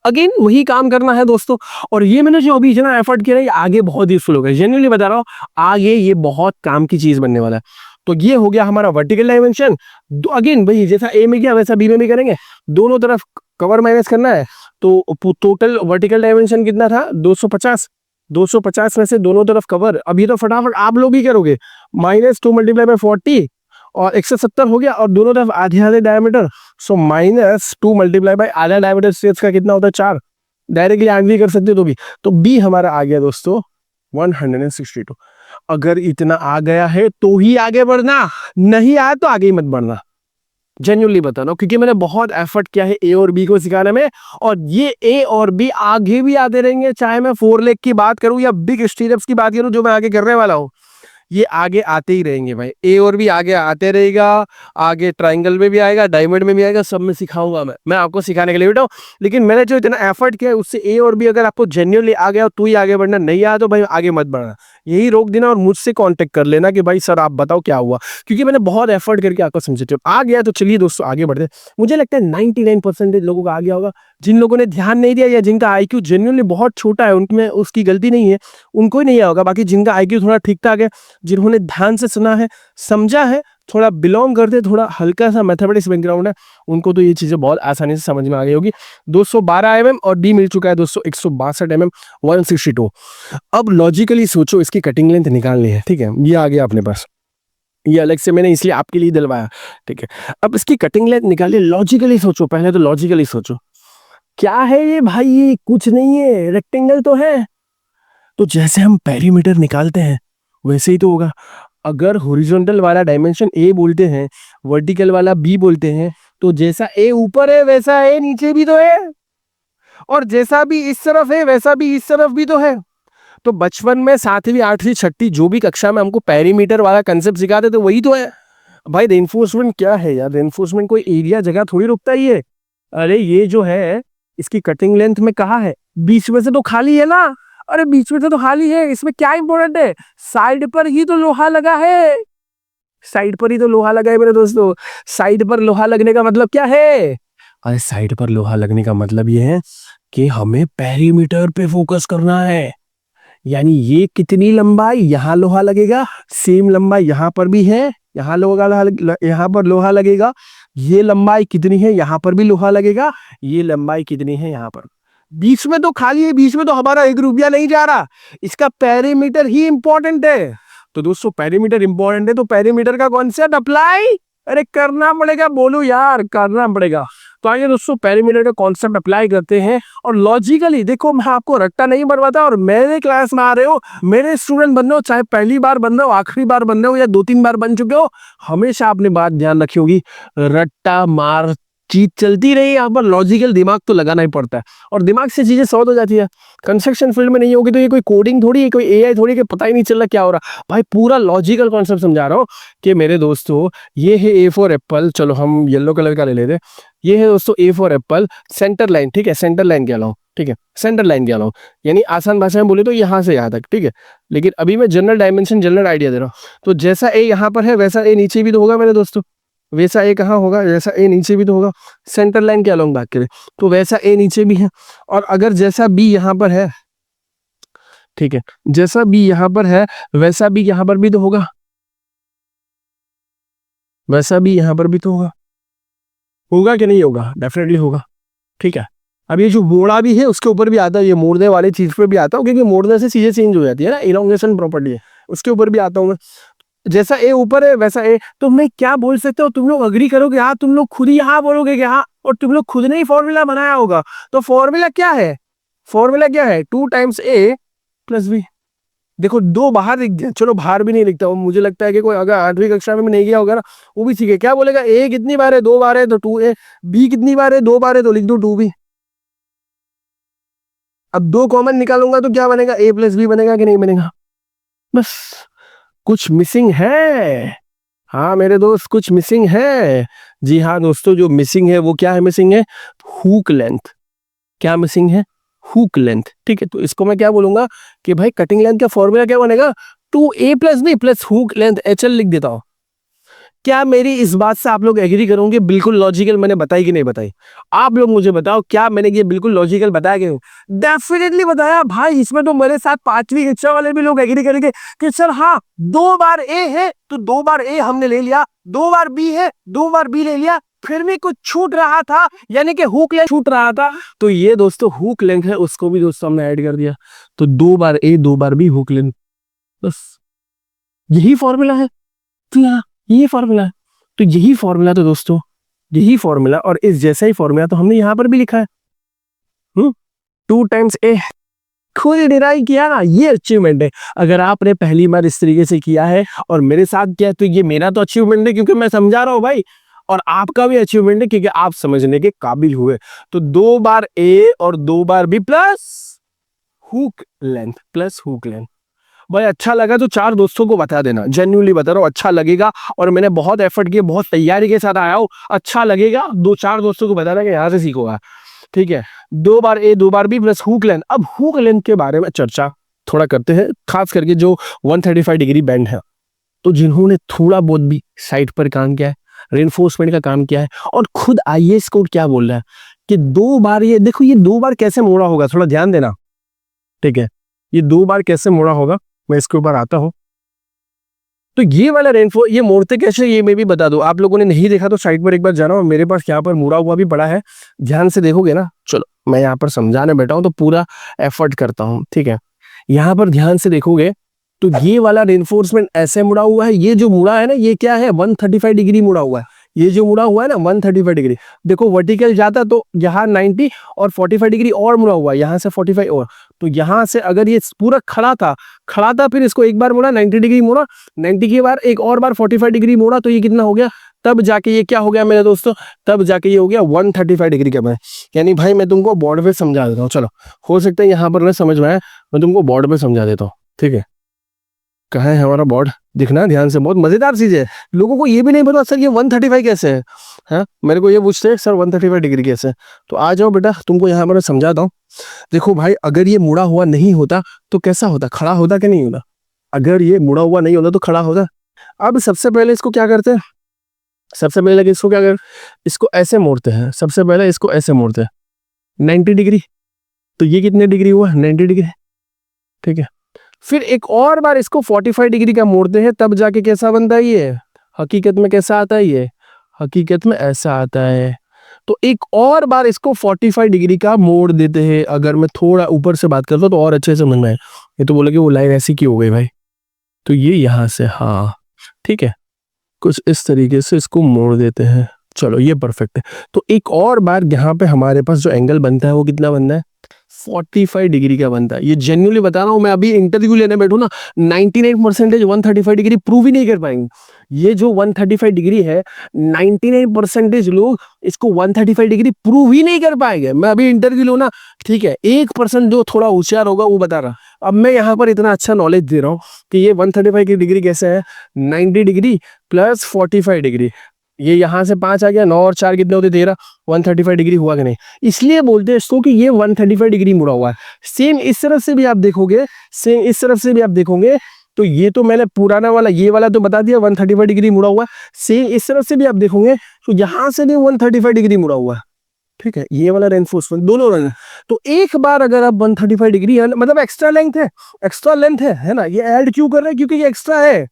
अगेन वही काम करना है दोस्तों। और ये मैंने जो अभी इतना एफर्ट किया है, ये आगे बहुत यूजफुल होगा, जेन्युइनली बता रहा हूँ, आगे ये बहुत काम की चीज बनने वाला है। तो ये हो गया हमारा वर्टिकल डायमेंशन। अगेन भाई जैसा ए में किया वैसा बी में भी करेंगे, दोनों तरफ कवर माइनस करना है। तो टोटल वर्टिकल डायमेंशन कितना था? 250। 250 में से दोनों तरफ कवर, अभी तो फटाफट आप लोग ही करोगे, -2 मल्टीप्लाई बाय 40 और 170 हो गया, और दोनों तरफ आधे आधे डायमीटर। सो -2 मल्टीप्लाई बाय आधा डायमीटर स्टेज का कितना होता है? 4। डायरेक्टली आगे भी कर सकते हो तो भी। तो बी हमारा आ गया दोस्तों 162। अगर इतना आ गया है तो ही आगे बढ़ना, नहीं आया तो आगे ही मत बढ़ना। जेन्युइनली बता रहा हूं, क्योंकि मैंने बहुत एफर्ट किया है ए और बी को सिखाने में, और ये ए और बी आगे भी आते रहेंगे, चाहे मैं 4 लेग की बात करूं या बिग स्टीरअप्स की बात करूं जो मैं आगे करने वाला हूं। ये आगे आते ही रहेंगे भाई, ए और भी आगे आते रहेगा। आगे ट्रायंगल में भी आएगा, डायमंड में भी आएगा, सब में सिखाऊंगा मैं आपको सिखाने के लिए बेटा। लेकिन मैंने जो इतना एफर्ट किया है उससे ए और बी अगर आपको जेन्युइनली आ गया तो ही आगे बढ़ना, नहीं आया तो भाई आगे मत बढ़ना, यही रोक देना और मुझसे कांटेक्ट कर लेना कि भाई सर आप बताओ क्या हुआ, क्योंकि मैंने बहुत एफर्ट करके आपको समझाते आ गया। तो चलिए दोस्तों आगे बढ़ते। मुझे लगता है 99% लोगों का आ गया होगा। जिन लोगों ने ध्यान नहीं दिया या जिनका आईक्यू जेन्युइनली बहुत छोटा है, उनमें उसकी गलती नहीं है, उनको ही नहीं आया होगा। बाकी जिनका आईक्यू थोड़ा ठीक ठाक है, जिन्होंने ध्यान से सुना है, समझा है, थोड़ा बिलोंग करते, थोड़ा हल्का सा मैथमेटिक्स बैकग्राउंड है, उनको तो ये चीजें बहुत आसानी से समझ में आ गई होगी। 212 mm और डी मिल चुका है दोस्तों 162 mm 162। अब लॉजिकली सोचो, इसकी कटिंग लेंथ निकालनी है। ठीक है, ये आ गया अपने पास, ये अलग से मैंने इसलिए आपके लिए दिलवाया। ठीक है, अब इसकी कटिंग लेंथ निकालिए। लॉजिकली सोचो, पहले तो लॉजिकली सोचो, क्या है ये भाई? ये कुछ नहीं है, रेक्टेंगल तो है। तो जैसे हम पेरीमीटर निकालते हैं वैसे ही तो होगा। अगर हॉरिजॉन्टल वाला डायमेंशन ए बोलते हैं, वर्टिकल वाला बी बोलते हैं, तो जैसा ए ऊपर है वैसा ए नीचे भी तो है, और जैसा भी इस तरफ है वैसा भी इस तरफ भी तो है। तो बचपन में 7वीं 8वीं 6ठी जो भी कक्षा में हमको पेरीमीटर वाला कंसेप्ट सिखाते थे वही तो है भाई। रेनफोर्समेंट क्या है यार? रेनफोर्समेंट कोई एरिया जगह थोड़ी रुकता ही है। अरे ये जो है इसकी कटिंग लेंथ में कहा है? बीच में से तो खाली है ना। अरे बीच में से तो खाली है, इसमें क्या इंपॉर्टेंट है? साइड पर ही तो लोहा लगा है, साइड पर ही तो लोहा लगा है मेरे दोस्तों। साइड पर लोहा लगने का मतलब क्या है? अरे साइड पर लोहा लगने का मतलब ये है कि हमें पेरीमीटर पे फोकस करना है। यानी ये कितनी लंबाई यहाँ लोहा लगेगा, सेम लंबाई यहाँ पर भी है, यहाँ यहाँ पर लोहा लगेगा। ये लंबाई कितनी है, यहाँ पर भी लोहा लगेगा। ये लंबाई कितनी है यहाँ पर, बीच में तो खाली है, बीच में तो हमारा 1 रुपया नहीं जा रहा। इसका पेरीमीटर ही इंपॉर्टेंट है। तो दोस्तों पेरीमीटर इंपॉर्टेंट है तो पेरीमीटर का कॉन्सेप्ट अप्लाई अरे करना पड़ेगा, बोलो यार करना पड़ेगा। तो आइए दोस्तों पेरीमीटर का कॉन्सेप्ट अप्लाई करते हैं। और लॉजिकली देखो, मैं आपको रट्टा नहीं बनवाता, और मेरे क्लास में आ रहे हो, मेरे स्टूडेंट बन रहे हो, चाहे पहली बार बन रहे हो, आखिरी बार बन रहे हो, या 2-3 बार बन चुके हो, हमेशा आपने बात ध्यान रखी होगी, रट्टा मार चीज चलती रही। यहाँ पर लॉजिकल दिमाग तो लगाना ही पड़ता है, और दिमाग से चीजें सॉल्व हो जाती है। कंस्ट्रक्शन फील्ड में नहीं होगी तो ये कोई कोडिंग थोड़ी है, कोई एआई थोड़ी, कि पता ही नहीं चल रहा क्या हो रहा। भाई पूरा लॉजिकल कॉन्सेप्ट समझा रहा हूँ कि मेरे दोस्तों ये है ए फॉर एप्पल। चलो हम येलो कलर का ले लेते। ये है दोस्तों ए फॉर एप्पल, सेंटर लाइन। ठीक है, सेंटर लाइन क्या लाऊं? ठीक है, सेंटर लाइन क्या लाऊं, यानी आसान भाषा में बोले तो यहाँ से यहाँ तक। ठीक है, लेकिन अभी मैं जनरल डायमेंशन, जनरल आइडिया दे रहा हूँ। तो जैसा ए यहाँ पर है वैसा ए नीचे भी तो होगा मेरे दोस्तों, वैसा ए कहाँ होगा, जैसा ए नीचे भी तो होगा। सेंटर लाइन क्या लॉन्ग बात करें तो वैसा ए नीचे भी है। और अगर जैसा बी यहाँ पर है, ठीक है, जैसा बी यहाँ पर है वैसा बी यहाँ पर भी तो होगा, वैसा भी यहाँ पर भी तो होगा। होगा कि नहीं होगा? डेफिनेटली होगा। ठीक है, अब ये जो मोड़ा भी है उसके ऊपर भी आता है, ये मोड़ने वाली चीज पे भी आता हूँ, क्योंकि मोड़ने से चीजें चेंज हो जाती है ना, इलोंगेशन प्रॉपर्टी है, उसके ऊपर भी आता हूँ मैं। जैसा ए ऊपर है वैसा ए, तो मैं क्या बोल सकते हो, तुम लोग अग्री करोगे हाँ, तुम लोग खुद ही हाँ बोलोगे कि हाँ, और तुम लोग खुद ने ही फॉर्मूला बनाया होगा। तो फॉर्मूला क्या है, फॉर्मूला क्या है, 2 टाइम्स a + b। देखो दो बाहर लिख दिया, चलो बाहर भी नहीं लिखता वो, मुझे लगता है कि कोई अगर 8वीं कक्षा में भी नहीं गया होगा ना वो भी सीखे। क्या बोलेगा, ए कितनी बार है, 2 बार है तो 2a, बी कितनी बार है, 2 बार है तो लिख दो 2b। अब 2 कॉमन निकालूंगा तो क्या बनेगा, a + b बनेगा कि नहीं बनेगा। बस, कुछ मिसिंग है। हाँ मेरे दोस्त, कुछ मिसिंग है। जी हाँ दोस्तों, जो मिसिंग है वो क्या है, मिसिंग है हुक लेंथ। क्या मिसिंग है, हुक लेंथ। ठीक है, तो इसको मैं क्या बोलूंगा कि भाई कटिंग लेंथ का फॉर्मूला क्या बनेगा, 2a + b + hook length HL लिख देता हूं। क्या मेरी इस बात से आप लोग एग्री करोगे, बिल्कुल लॉजिकल मैंने बताई कि नहीं बताई। आप लोग मुझे बताओ, क्या मैंने ये बिल्कुल लॉजिकल बताया कि नहीं। डेफिनेटली बताया भाई, इसमें तो मेरे साथ 5वीं कक्षा वाले भी लोग एग्री करेंगे कि सर हाँ, 2 बार ए है तो 2 बार ए हमने ले लिया, 2 बार बी है 2 बार बी ले लिया, फिर भी कुछ छूट रहा था, यानी कि हुक लेंथ छूट रहा था, तो ये दोस्तों हुक लेंथ है, उसको भी दोस्तों हमने ऐड कर दिया। तो 2 बार ए 2 बार बी हुक लेंथ, बस यही फॉर्मूला है। तो यहाँ यही फॉर्मूला है, तो यही फॉर्मूला, तो दोस्तों यही फॉर्मूला और इस जैसा ही फॉर्मूला तो हमने यहाँ पर भी लिखा है। 2 टाइम्स a, खुद डिराइव किया ना, ये अचीवमेंट है। अगर आपने पहली बार इस तरीके से किया है और मेरे साथ किया है तो ये मेरा तो अचीवमेंट है, क्योंकि मैं समझा रहा हूँ भाई, और आपका भी अचीवमेंट है क्योंकि आप समझने के काबिल हुए। तो 2 बार a और 2 बार b plus hook length, plus hook length. भाई अच्छा लगा तो 4 दोस्तों को बता देना, जेन्युइनली बता रहा हूँ, अच्छा लगेगा। और मैंने बहुत एफर्ट किया, बहुत तैयारी के साथ आया हूँ, अच्छा लगेगा। 2-4 दोस्तों को बताना कि यहाँ से सीखोगा। ठीक है, 2 बार a 2 bar b + hook length. अब हुक लेंथ के बारे में चर्चा थोड़ा करते हैं, खास करके जो 135 डिग्री बैंड है, तो जिन्होंने थोड़ा बहुत भी साइड पर काम किया है, रेनफोर्समेंट का काम किया है, और खुद IAS कोड क्या बोल रहा है कि 2 बार, ये देखो ये 2 बार कैसे मोड़ा होगा, थोड़ा ध्यान देना। ठीक है, ये 2 बार कैसे मोड़ा होगा, मैं इसके ऊपर आता हूं। तो ये वाला रेनफॉल, ये मोड़ते कैसे ये मैं भी बता दूं, आप लोगों ने नहीं देखा तो साइड पर एक बार जाना, और मेरे पास यहाँ पर मुड़ा हुआ भी पड़ा है, ध्यान से देखोगे ना। चलो मैं यहाँ पर समझाने बैठा हूँ तो पूरा एफर्ट करता हूँ। ठीक है, यहाँ पर ध्यान से देखोगे तो ये वाला रेनफोर्समेंट ऐसे मुड़ा हुआ है, ये जो मुड़ा है ना ये क्या है, 135 डिग्री मुड़ा हुआ है। ये जो मुड़ा हुआ है ना 135 डिग्री, देखो वर्टिकल जाता तो यहाँ 90 और 45 डिग्री और मुड़ा हुआ है, यहाँ से 45 और, तो यहाँ से अगर ये पूरा खड़ा था, फिर इसको एक बार मुड़ा 90 डिग्री मुड़ा, 90 के बाद एक और बार 45 डिग्री मुड़ा, तो ये कितना हो गया, तब जाके ये क्या हो गया मेरे दोस्तों, तब जाके ये हो गया 135 डिग्री का मैं। यानी भाई मैं तुमको बोर्ड पे समझा देता हूँ, चलो हो सकता है यहाँ पर ना समझ में आए, मैं तुमको बोर्ड पे समझा देता हूँ। ठीक है, कहाँ है हमारा बोर्ड, दिखना ध्यान से, बहुत मजेदार चीज है। लोगों को ये भी नहीं पता सर ये 135 कैसे है, हाँ मेरे को ये पूछते हैं सर 135 डिग्री कैसे है। तो आ जाओ बेटा, तुमको यहाँ पर समझाता हूँ। देखो भाई, अगर ये मुड़ा हुआ नहीं होता तो कैसा होता, खड़ा होता कि नहीं होता। अगर ये मुड़ा हुआ नहीं होता तो खड़ा होता। अब सबसे पहले इसको क्या करते हैं, सबसे पहले इसको क्या कर, इसको ऐसे मोड़ते हैं, सबसे पहले इसको ऐसे मोड़ते हैं 90 डिग्री, तो ये कितने डिग्री हुआ, 90 डिग्री। ठीक है, फिर एक और बार इसको 45 डिग्री का मोड़ते हैं, तब जाके कैसा बनता है ये, हकीकत में कैसा आता है ये, हकीकत में ऐसा आता है। तो एक और बार इसको 45 डिग्री का मोड़ देते हैं। अगर मैं थोड़ा ऊपर से बात करता हूँ तो और अच्छे से समझ में आए, ये तो बोले कि वो लाइन ऐसी क्यों हो गई भाई, तो ये यहाँ से, हाँ ठीक है, कुछ इस तरीके से इसको मोड़ देते हैं। चलो ये परफेक्ट है। तो एक और बार यहाँ पे हमारे पास जो एंगल बनता है वो कितना बनता है, 45 डिग्री का बनता है। ये जेन्युइनली बता रहा हूँ, मैं अभी इंटरव्यू लेने बैठू ना, 99% 135 डिग्री प्रूव ही नहीं कर पाएंगे। ये जो 135 डिग्री है, 99% लोग इसको 135 डिग्री प्रूव ही नहीं कर पाएंगे। मैं अभी इंटरव्यू लूँ ना, ठीक है, 1% जो थोड़ा होशियार होगा वो बता रहा। अब मैं यहाँ पर इतना अच्छा नॉलेज दे रहा हूँ कि ये 135 की डिग्री कैसे है, 90 डिग्री + 45 डिग्री, ये यहाँ से 5 आ गया, 9 और 4 कितने होते, 13, 135 डिग्री हुआ कि नहीं। इसलिए बोलते हैं इसको कि ये 135 डिग्री मुड़ा हुआ है। सेम इस तरफ से भी आप देखोगे, सेम इस तरफ से भी आप देखोगे, तो ये तो मैंने पुराना वाला ये वाला तो बता दिया 135 डिग्री मुड़ा हुआ है। सेम इस तरफ से भी आप देखोगे तो यहाँ से भी 135 डिग्री मुड़ा हुआ है। ठीक है, ये वाला रेनफोर्समेंट दोनों रंग। तो एक बार अगर आप 135 डिग्री मतलब एक्स्ट्रा लेंथ है, एक्स्ट्रा लेंथ है ना, ये ऐड क्यों कर रहे हैं, क्योंकि ये एक्स्ट्रा है।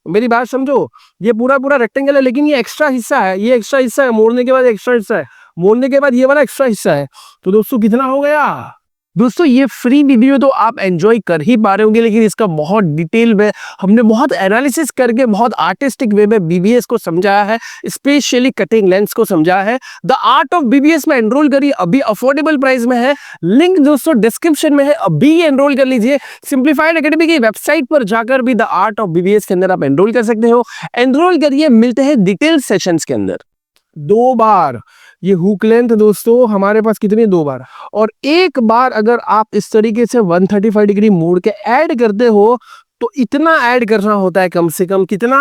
मेरी बात समझो, ये पूरा पूरा रेक्टेंगल है लेकिन ये एक्स्ट्रा हिस्सा है, ये एक्स्ट्रा हिस्सा है, मोड़ने के बाद एक्स्ट्रा हिस्सा है। मोड़ने के बाद ये वाला एक्स्ट्रा हिस्सा है। तो दोस्तों कितना हो गया दोस्तों, ये फ्री वीडियो तो आप एंजॉय कर ही पा रहे होंगे, लेकिन इसका बहुत डिटेल में हमने बहुत एनालिसिस करके बहुत आर्टिस्टिक वे में बीबीएस को समझाया है, स्पेशली कटिंग लेंस को समझाया है। द आर्ट ऑफ बीबीएस में एनरोल करिए, अभी अफोर्डेबल प्राइस में है, लिंक दोस्तों डिस्क्रिप्शन में है, अभी एनरोल कर लीजिए। सिंप्लीफाइड एकेडमी की वेबसाइट पर जाकर भी द आर्ट ऑफ बीबीएस के अंदर आप एनरोल कर सकते हो। एनरोल करिए, मिलते हैं डिटेल सेशंस के अंदर। 2 बार ये हुक लेंथ दोस्तों हमारे पास कितनी, 2 बार, और एक बार अगर आप इस तरीके से 135 डिग्री मोड़ के ऐड करते हो तो इतना ऐड करना होता है, कम से कम कितना,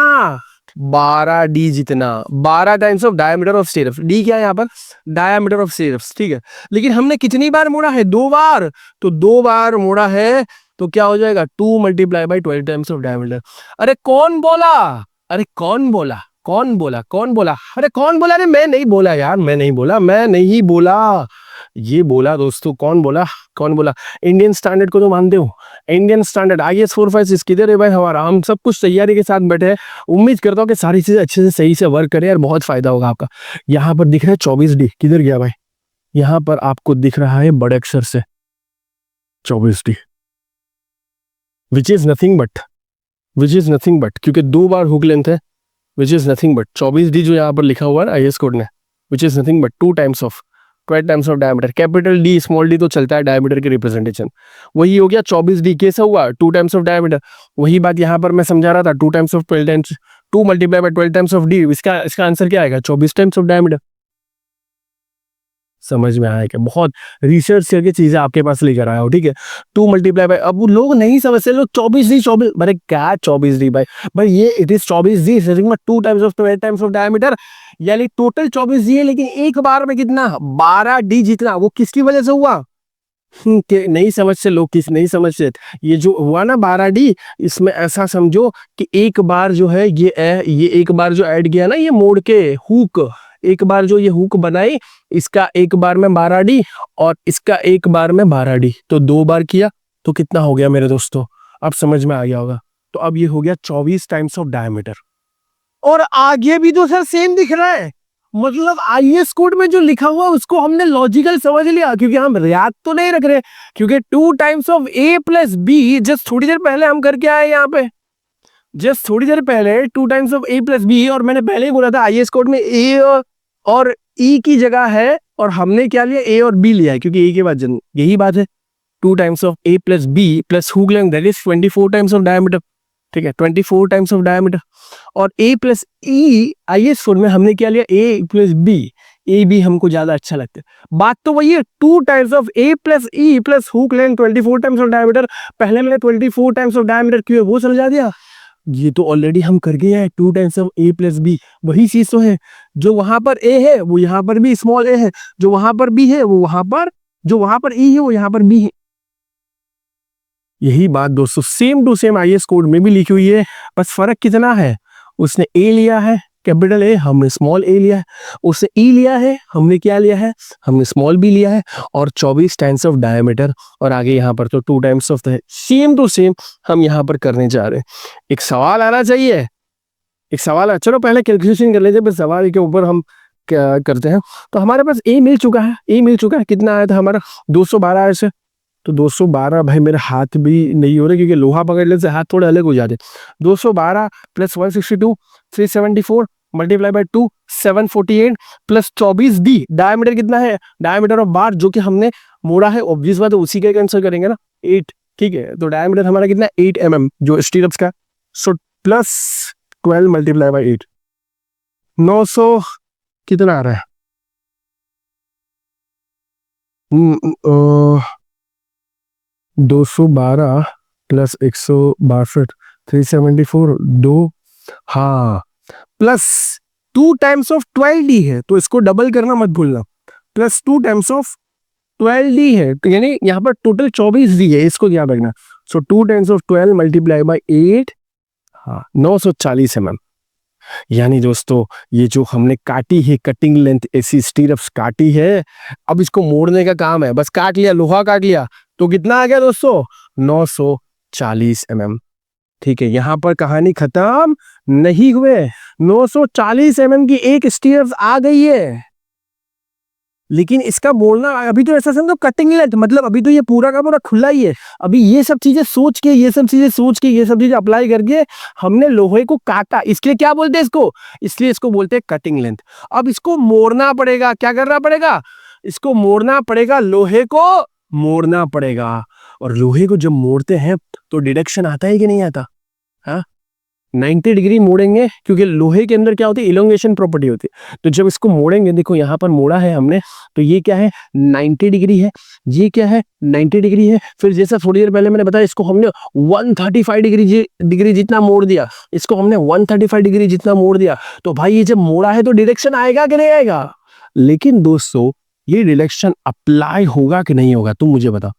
12D जितना, 12 times of diameter of stirrups. D क्या है यहाँ पर, डायमीटर ऑफ स्टेरप्स, ठीक है। लेकिन हमने कितनी बार मोड़ा है, 2 बार, तो 2 बार मोड़ा है तो क्या हो जाएगा, 2 × 12 टाइम्स ऑफ डायमीटर। अरे कौन बोला, अरे कौन बोला, कौन बोला, कौन बोला, अरे कौन बोला, अरे मैं नहीं बोला यार, मैं नहीं बोला, मैं नहीं बोला, ये बोला दोस्तों, कौन बोला, कौन बोला। इंडियन स्टैंडर्ड को तो मानते हो, इंडियन स्टैंडर्ड IS 456 किधर है भाई हमारा, हम सब कुछ तैयारी के साथ बैठे हैं। उम्मीद करता हूँ कि सारी चीजें अच्छे से सही से वर्क करें और बहुत फायदा होगा आपका। यहाँ पर दिख रहा है 24D, किधर गया भाई, यहाँ पर आपको दिख रहा है बड़े अक्षर से 24D, which is nothing but, क्योंकि 2 बार हुक लेंथ है, which is nothing but 24D जो यहाँ पर लिखा हुआ है IS कोड में, which is nothing but 2 times of 12 times of diameter. Capital D small d तो चलता है डायमीटर के रिप्रेजेंटेशन, वही हो गया 24D। कैसा हुआ, 2 टाइम्स ऑफ डायमीटर। वही बात यहाँ पर मैं समझा रहा था, 2 times of 12 times, 2 × 12 times of D, इसका आंसर क्या आएगा, 24 टाइम्स ऑफ डायमीटर। समझ में आया क्या, बहुत रिसर्च करके चीजें आपके पास लेकर आया हो, ठीक है। 2 × अब लोग नहीं समझते, लोग 24D 24, अरे क्या 24D भाई ये it is 24D 2 times of 12 times of diameter, यानी टोटल 24D है, लेकिन एक बार में कितना, 12D जितना। वो किसकी वजह से हुआ, नहीं समझते लोग, किस नहीं समझते। ये जो हुआ ना 12D, इसमें ऐसा समझो कि एक बार जो है ये एक बार जो ऐड किया ना, ये मोड़ के हुक, एक बार जो ये हुक बनाई, इसका एक बार में 12D और इसका एक बार में 12D, तो 2 बार किया तो कितना हो गया मेरे दोस्तों, अब समझ में आ गया होगा। तो अब ये हो गया 24 टाइम्स ऑफ डायमीटर, और आगे भी तो सर सेम दिख रहा है, मतलब IS कोड में जो लिखा हुआ उसको हमने लॉजिकल समझ लिया, क्योंकि हम याद तो नहीं रख रहे, क्योंकि 2 times of A + B just थोड़ी देर पहले हम करके आए यहाँ पे, जस्ट थोड़ी देर पहले 2 टाइम्स ऑफ A + B, और मैंने पहले ही बोला था IS कोड में A और E की जगह है, और हमने क्या लिया, A और B लिया है, क्योंकि A के बाद यही बात है, 2 times of A + B + hook length that is 24 times of diameter, ठीक है, 24 टाइम्स ऑफ डायमीटर। और A + E IS कोड में हमने क्या लिया, A + B, A B हमको ज्यादा अच्छा लगता है। बात तो वही है, 2 times of A + E + hook length 24 times of diameter. पहले मैंने 24 टाइम्स ऑफ डायमीटर क्यों है वो समझा दिया, ये तो ऑलरेडी हम कर गए हैं, 2 टाइम्स ऑफ A + B, वही चीज तो है, जो वहां पर A है वो यहाँ पर भी स्मॉल a है, जो वहां पर B है वो वहां पर, जो वहां पर E है वो यहाँ पर B है। यही बात दोस्तों same to same IS code में भी लिखी हुई है, बस फर्क कितना है, उसने A लिया है कैपिटल A, हमने स्मॉल a लिया है, उसने E लिया है, हमने क्या लिया है, हमने स्मॉल b लिया है, और 24 टाइम्स ऑफ डायमीटर, और आगे यहाँ पर तो 2 times of same to same हम यहाँ पर करने जा रहे हैं। एक सवाल आना चाहिए, एक सवाल, चलो पहले कैलकुलेशन कर लेते हैं, फिर सवाल के ऊपर हम क्या करते हैं। तो हमारे पास A मिल चुका है, A मिल चुका है, कितना आया था हमारा 212 ऐसे, तो 212 भाई मेरे हाथ भी नहीं हो रहे, क्योंकि लोहा पकड़ने से हाथ थोड़े अलग हो जाते। 212 + 162 374 × 2 748 + 24D, डायमीटर कितना है, डायमीटर ऑफ बार जो कि हमने मोड़ा है, ऑब्वियस बात है उसी का आंसर करेंगे ना, 8, ठीक है। तो डायमीटर हमारा कितना है, 8 mm जो स्टीरप्स का, सो +12 × 8, 900 कितना आ रहा है, 212 + 162 374 2, हाँ, प्लस 2 टाइम्स ऑफ 12D है, तो इसको डबल करना मत भूलना, +2 टाइम्स ऑफ 12D है, तो यानी यहाँ पर टोटल 24D है, इसको याद रखना। सो 2 टाइम्स ऑफ 12 × 8, हाँ 940 mm। यानी दोस्तों ये जो हमने काटी है कटिंग लेंथ ऐसी स्टीरप्स काटी है, अब इसको मोड़ने का काम है, बस काट लिया, लोहा काट लिया, तो कितना आ गया दोस्तों, 940 mm, ठीक है। यहां पर कहानी खत्म नहीं हुए, 940 mm की एक स्टीरप्स आ गई है, लेकिन इसका बोलना अभी तो ऐसा समझो कटिंग लेंथ, मतलब अभी तो ये पूरा का पूरा खुला ही है। अभी ये सब चीजें सोच के, ये सब चीजें अप्लाई करके हमने लोहे को काटा, इसलिए क्या बोलते हैं इसको, इसलिए इसको बोलते हैं कटिंग लेंथ। अब इसको मोड़ना पड़ेगा, क्या करना पड़ेगा, इसको मोड़ना पड़ेगा, लोहे को मोड़ना पड़ेगा। और लोहे को जब मोड़ते हैं तो डिडक्शन आता है कि नहीं आता, हाँ 90 डिग्री मोड़ेंगे, क्योंकि लोहे के अंदर क्या होती है, इलोंगेशन प्रॉपर्टी होती है। तो जब इसको मोड़ेंगे, देखो यहाँ पर मोड़ा है हमने, तो ये क्या है 90 डिग्री है, ये क्या है 90 डिग्री है। फिर जैसा थोड़ी देर पहले मैंने बताया, इसको हमने 135 डिग्री जितना मोड़ दिया, इसको हमने 135 डिग्री जितना मोड़ दिया। तो भाई ये जब मोड़ा है तो डिडक्शन आएगा कि नहीं आएगा। लेकिन दोस्तों ये डिडक्शन अप्लाई होगा कि नहीं होगा, तुम मुझे बताओ।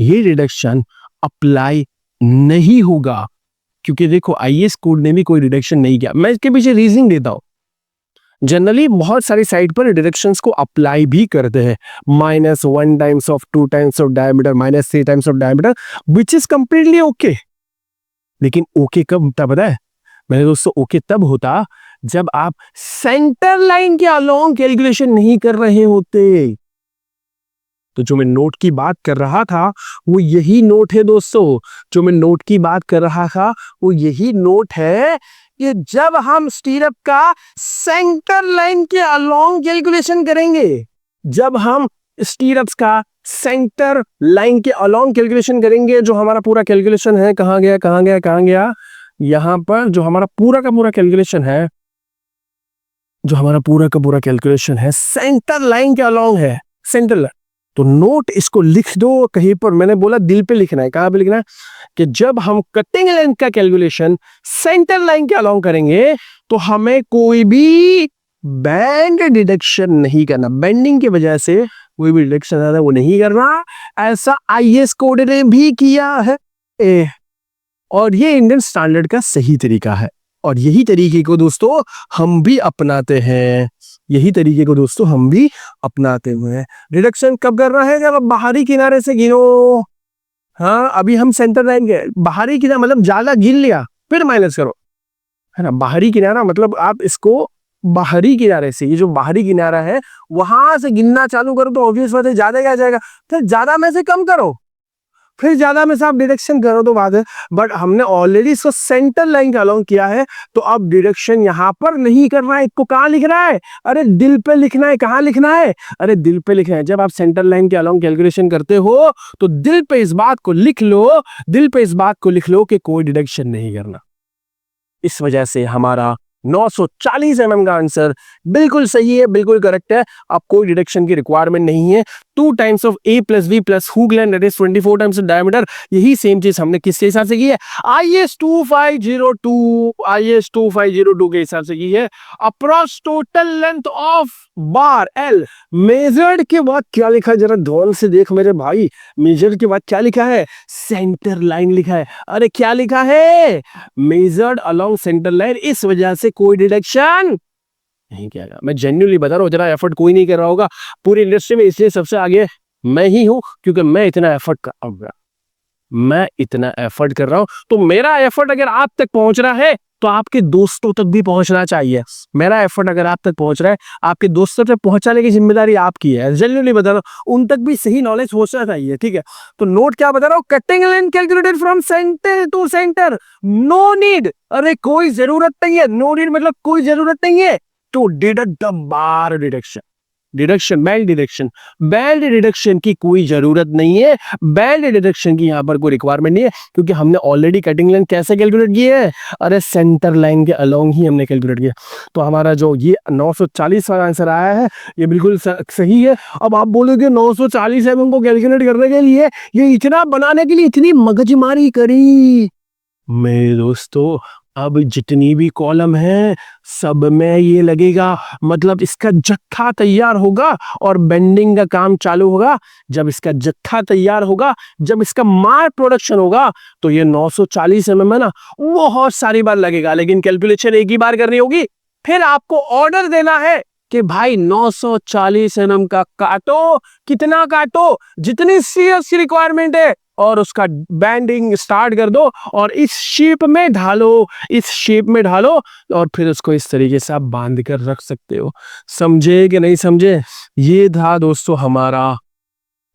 ये डिडक्शन अप्लाई नहीं होगा, क्योंकि देखो आईएएस कोड ने भी कोई डिडक्शन नहीं किया। मैं इसके पीछे रीजनिंग देता हूं। जनरली बहुत सारी साइट पर डिडक्शंस को अप्लाई भी करते हैं, -1 times of 2 times of diameter, -3 times of diameter, which is completely okay. लेकिन ओके कब होता पता है मेरे दोस्तों, ओके तब होता जब आप सेंटर लाइन के अलोंग कैलकुलेशन नहीं कर रहे होते। तो जो मैं नोट की बात कर रहा था वो यही नोट है दोस्तों, जो मैं नोट की बात कर रहा था वो यही नोट है कि जब हम स्टीरअप का सेंटर लाइन के अलोंग कैलकुलेशन करेंगे, जब हम स्टीरअप्स का सेंटर लाइन के अलोंग कैलकुलेशन करेंगे, जो हमारा पूरा कैलकुलेशन है, कहां गया, यहां पर जो हमारा पूरा का पूरा कैलकुलेशन है, सेंटर लाइन के अलोंग है, सेंटर लाइन। तो नोट इसको लिख दो कहीं पर, मैंने बोला दिल पे लिखना है, कहां पे लिखना है, कि जब हम कटिंग लेंथ का कैलकुलेशन सेंटर लाइन के अलोंग करेंगे तो हमें कोई भी बैंड डिडक्शन नहीं करना, बेंडिंग की वजह से कोई भी डिडक्शन आता है वो नहीं करना। ऐसा आईएएस कोड ने भी किया है, और ये इंडियन स्टैंडर्ड का सही तरीका है, और यही तरीके को दोस्तों हम भी अपनाते हैं, हुए हैं। डिडक्शन कब करना है, जब बाहरी किनारे से गिनो। हाँ अभी हम सेंटर लाइन के बाहरी किनारा, मतलब ज्यादा गिन लिया फिर माइनस करो, है ना। बाहरी किनारा मतलब आप इसको बाहरी किनारे से, ये जो बाहरी किनारा है वहां से गिनना चालू करो तो ऑब्वियस बात है ज्यादा क्या जाएगा, फिर ज्यादा में से कम करो, फिर ज्यादा में से आप डिडक्शन करो तो बात है। बट हमने ऑलरेडी इसको सेंटर लाइन का अलोंग किया है, तो अब डिडक्शन यहां पर नहीं करना है। इसको कहां लिखना है, अरे दिल पे लिखना है। कहां लिखना है, अरे दिल पे लिखना है। जब आप सेंटर लाइन के अलोंग कैलकुलेशन करते हो तो दिल पे इस बात को लिख लो, कि कोई डिडक्शन नहीं करना। इस वजह से हमारा 940 mm का आंसर बिल्कुल सही है, बिल्कुल करेक्ट है। आप कोई डिडक्शन की रिक्वायरमेंट नहीं है। 2 times of A + V + hook length that is 24 times diameter, यही सेम चीज हमने किसके हिसाब से की है, IS 2502 के हिसाब से की है। Approx total length of bar L, measured के बाद क्या लिखा है, जरा ध्यान से देख मेरे भाई, मेजर्ड के बाद क्या लिखा है, सेंटर लाइन लिखा है। अरे क्या लिखा है, मेजर्ड अलोंग सेंटर लाइन, इस वजह से कोई डिडक्शन नहीं किया गया। मैं जेन्युइनली बता रहा हूँ, जरा एफर्ट कोई नहीं कर रहा होगा पूरी इंडस्ट्री में, इसलिए सबसे आगे मैं ही हूं, क्योंकि मैं इतना एफर्ट कर रहा हूं। तो मेरा एफर्ट अगर आप तक पहुंच रहा है तो आपके दोस्तों तक भी पहुंचना चाहिए। मेरा एफर्ट अगर आप तक पहुंच रहा है, आपके दोस्तों तक पहुंचाने की जिम्मेदारी आपकी है। जेन्युइनली बता रहा हूं, उन तक भी सही नॉलेज पहुंचना चाहिए, ठीक है। तो नोट क्या बता रहा हूं, cutting length calculated from centre to centre, no need, अरे कोई जरूरत नहीं है, नो नीड मतलब कोई जरूरत नहीं है to deduct the bar deduction, bend deduction की कोई जरूरत नहीं है। बैंड डिडक्शन की यहां पर कोई रिक्वायरमेंट नहीं है, क्योंकि हमने ऑलरेडी कटिंग लेंथ कैसे कैलकुलेट की है, अरे सेंटर लाइन के अलोंग ही हमने कैलकुलेट किया। तो हमारा जो ये 940 वाला आंसर आया है ये बिल्कुल सही है। अब आप बोलोगे 940 mm को कैलकुलेट करने के लिए, ये इतना बनाने के लिए इतनी मगजमारी करी। मेरे दोस्तों अब जितनी भी कॉलम है सब में ये लगेगा, मतलब इसका जत्था तैयार होगा और बेंडिंग का काम चालू होगा। जब इसका जत्था तैयार होगा, जब इसका मार प्रोडक्शन होगा, तो ये 940 mm है ना, बहुत सारी बार लगेगा। लेकिन कैलकुलेशन एक ही बार करनी होगी, फिर आपको ऑर्डर देना है कि भाई 940 mm का काटो, कितना काटो, जितनी सीएस की रिक्वायरमेंट है, और उसका बैंडिंग स्टार्ट कर दो और इस शेप में ढालो, इस शेप में ढालो, और फिर उसको इस तरीके से आप बांध कर रख सकते हो। समझे कि नहीं समझे? ये था दोस्तों हमारा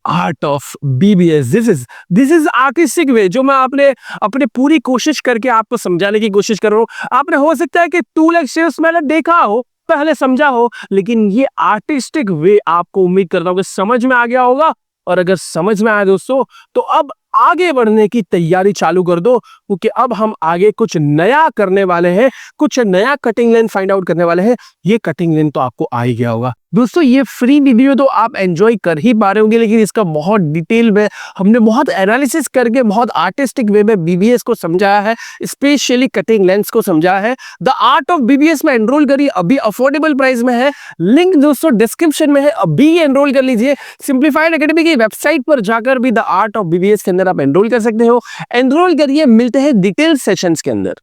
art of BBS. This is artistic way, जो मैं आपने अपने पूरी कोशिश करके आपको समझाने की कोशिश कर रहा हूँ। आपने हो सकता है कि 2 लेक्चर्स मैंने देखा हो, पहले समझा हो, लेकिन ये आर्टिस्टिक वे आपको उम्मीद करता हूँ कि समझ में आ गया होगा। और अगर समझ में आया दोस्तों, तो अब आगे बढ़ने की तैयारी चालू कर दो, क्योंकि अब हम आगे कुछ नया करने वाले हैं, कुछ नया कटिंग लेंथ फाइंड आउट करने वाले हैं। ये कटिंग लेंथ तो आपको आ ही गया होगा दोस्तों। ये फ्री वीडियो तो आप एंजॉय कर ही पा रहे होंगे, लेकिन इसका बहुत डिटेल में हमने बहुत एनालिसिस करके बहुत आर्टिस्टिक वे में बीबीएस को समझाया है, स्पेशली कटिंग लेंथ्स को समझाया है। द आर्ट ऑफ बीबीएस में एनरोल करिए, अभी अफोर्डेबल प्राइस में है, लिंक दोस्तों डिस्क्रिप्शन में है, अभी एनरोल कर लीजिए। सिंप्लीफाइड एकेडमी की वेबसाइट पर जाकर भी द आर्ट ऑफ बीबीएस के अंदर आप एनरोल कर सकते हो। एनरोल करिए, मिलते हैं डिटेल सेशंस के अंदर।